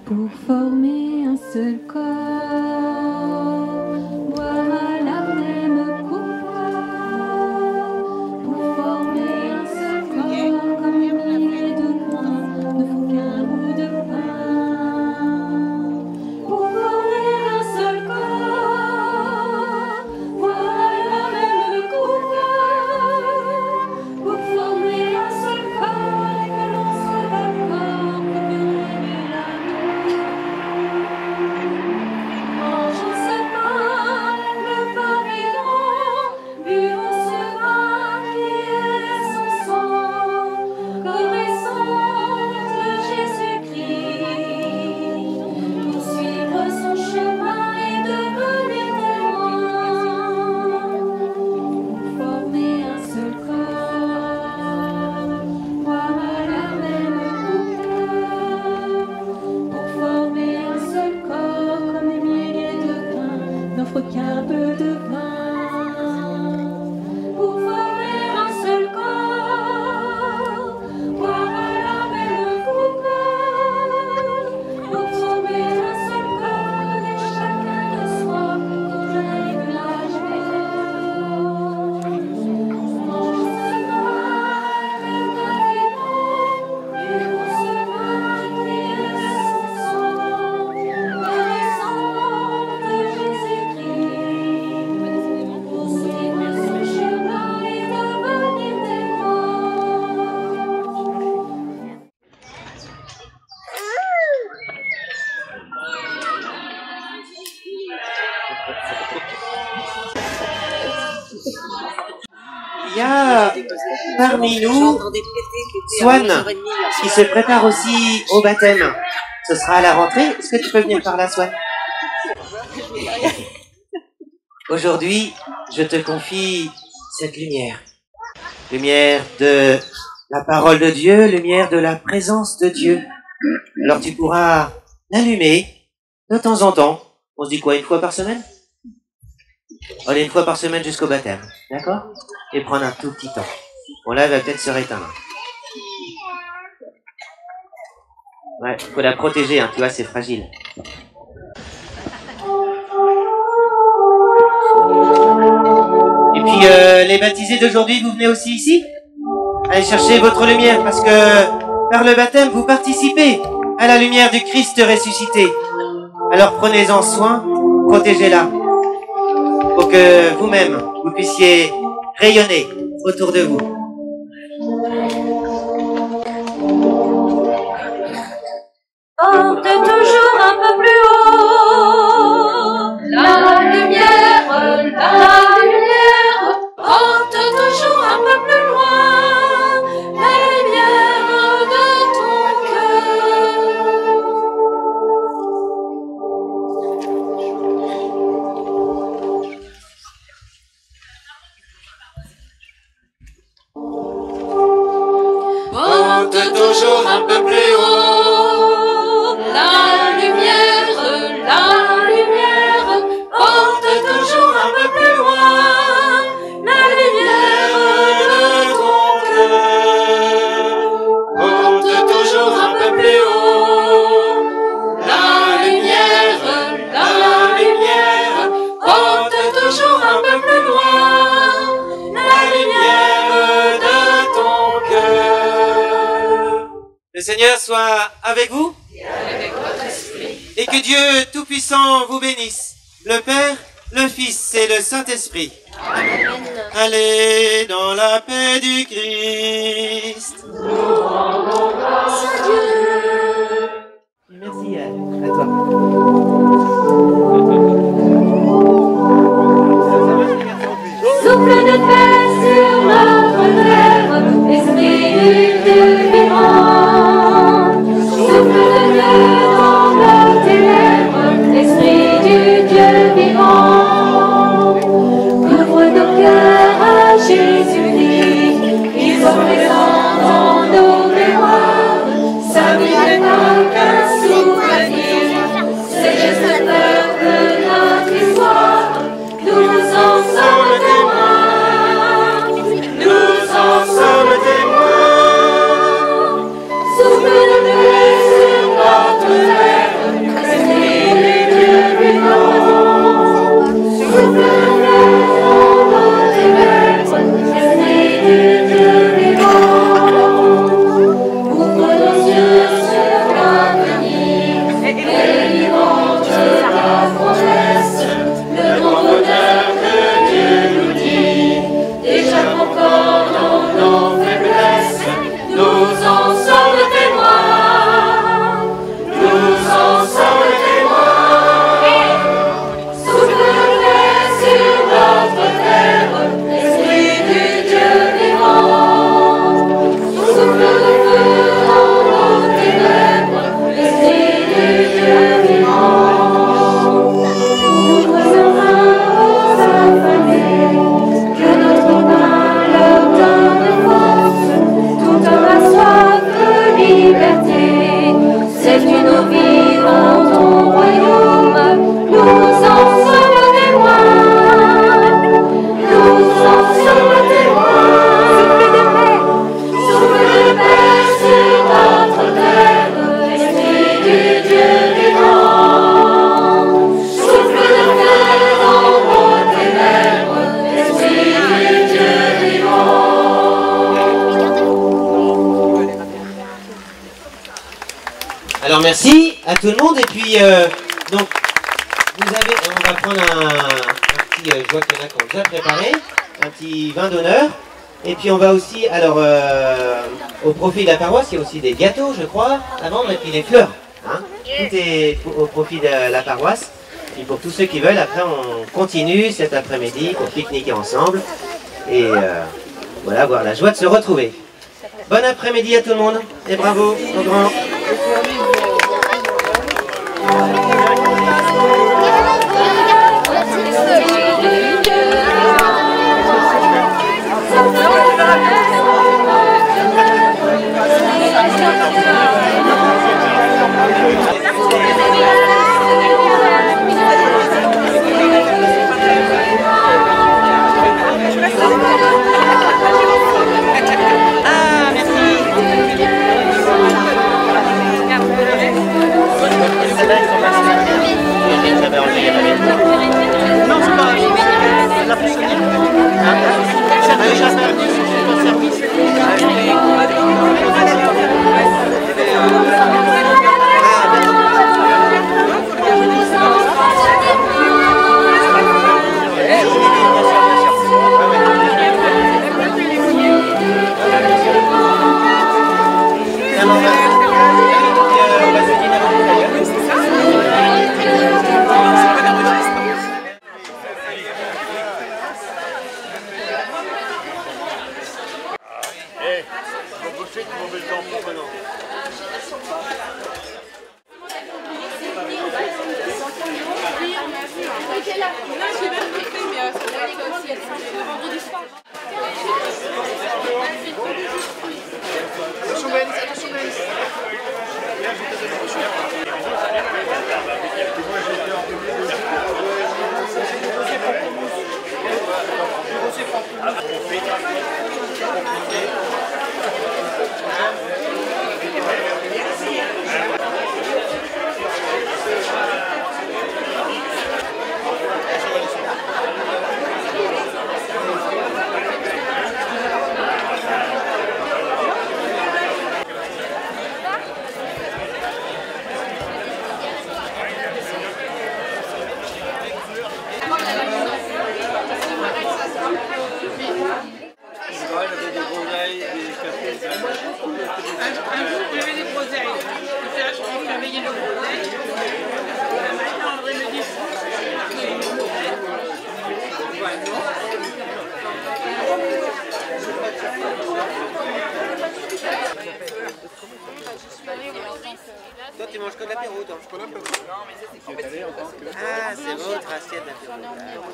Pour former un seul corps, boire à la même coupe. Pour former un seul corps, comme un millier de grains, ne faut qu'un bout de pain. Pour former un seul corps, boire à la même coupe. Pour former un seul corps, et que l'on soit d'accord pour que règne l'amour. Mangeons ce pain, le pain vivant, buvons ce vin qui est son sang, connaissons de Jésus-Christ, poursuivre son chemin et devenir témoin. Pour former un seul corps, boire à la même coupe. Pour former un seul corps, comme des milliers de grains, n'offre qu'un peu de vin. Pour former un seul corps, boire à la même coupe. Pour former un seul corps, donner chacun de soi pour qu'on règne la joie. Mangeons ce pain, le pain vivant, buvons ce vin qui est son sang, connaissons de Jésus-Christ, poursuivre son chemin et devenir témoin. Il y a parmi nous Swan qui se prépare aussi au baptême. Ce sera à la rentrée. Est-ce que tu peux venir par là, Swan? Aujourd'hui, je te confie cette lumière. Lumière de la parole de Dieu, lumière de la présence de Dieu. Alors tu pourras l'allumer de temps en temps. On se dit quoi, une fois par semaine? Allez, une fois par semaine jusqu'au baptême. D'accord? Et prendre un tout petit temps. Bon, là, elle va peut-être se réteindre. Ouais, faut la protéger, hein, tu vois, c'est fragile. Et puis, les baptisés d'aujourd'hui, vous venez aussi ici? Allez chercher votre lumière, parce que par le baptême, vous participez à la lumière du Christ ressuscité. Alors prenez-en soin, protégez-la, pour que vous-même, vous puissiez rayonner autour de vous. Porte toujours un peu plus haut la lumière, porte toujours un peu plus loin la lumière de ton cœur. Porte toujours un peu plus haut la lumière, porte toujours un peu plus loin la lumière de ton cœur. Porte toujours un peu plus haut la lumière, porte toujours un peu plus loin la lumière de ton cœur. Le Seigneur soit avec vous. Et avec votre esprit. Et que Dieu Tout-Puissant vous bénisse, le Père, le Fils et le Saint-Esprit. Amen. Allez dans la paix du Christ. Nous rendons grâce à Dieu. Merci à toi. Souffle de paix sur notre terre, esprit du Dieu vivant. Souffle de Dieu dans nos ténèbres, esprit du Dieu vivant. Ouvre nos cœurs à Jésus-Christ, il soit présent dans nos mémoires. Sa vie n'est pas qu'un souvenir, c'est juste l'heure de notre histoire. Nous en sommes témoins, nous en sommes témoins. Souffle de paix sur notre terre, esprit du Dieu vivant. Souffle de paix dans nos ténèbres, esprit du Dieu vivant. Ouvre nos yeux sur l'avenir, délivrant de la promesse, le grand bonheur que Dieu nous dit. Déjà encore dans nos faiblesses, nous en sommes témoins. Nous en sommes témoins. Souffle de paix sur notre terre, esprit du Dieu vivant. Souffle de feu dans nos ténèbres, esprit du Dieu vivant. Ouvre nos mains aux affamés, que notre pain leur donne force. Tout homme a soif de liberté, c'est une eau vive en ton royaume. Nous en sommes témoins. Nous en sommes témoins. Souffle de paix sur notre terre, esprit du Dieu vivant. Souffle de feu dans nos ténèbres, esprit du Dieu vivant. Alors merci à tout le monde et puis donc vous avez, on va prendre un petit, je vois qu'il y en a qui ont déjà préparé, un petit vin d'honneur et puis on va aussi, alors au profit de la paroisse, il y a aussi des gâteaux je crois à vendre et puis les fleurs, hein. Tout est au profit de la paroisse et pour tous ceux qui veulent, après on continue cet après-midi pour pique-niquer ensemble et voilà, avoir la joie de se retrouver. Bon après-midi à tout le monde et bravo aux grands. mange que de l'apéro, toi. Non, mais ça, c'est complètement. Ah, c'est votre assiette d'apéro.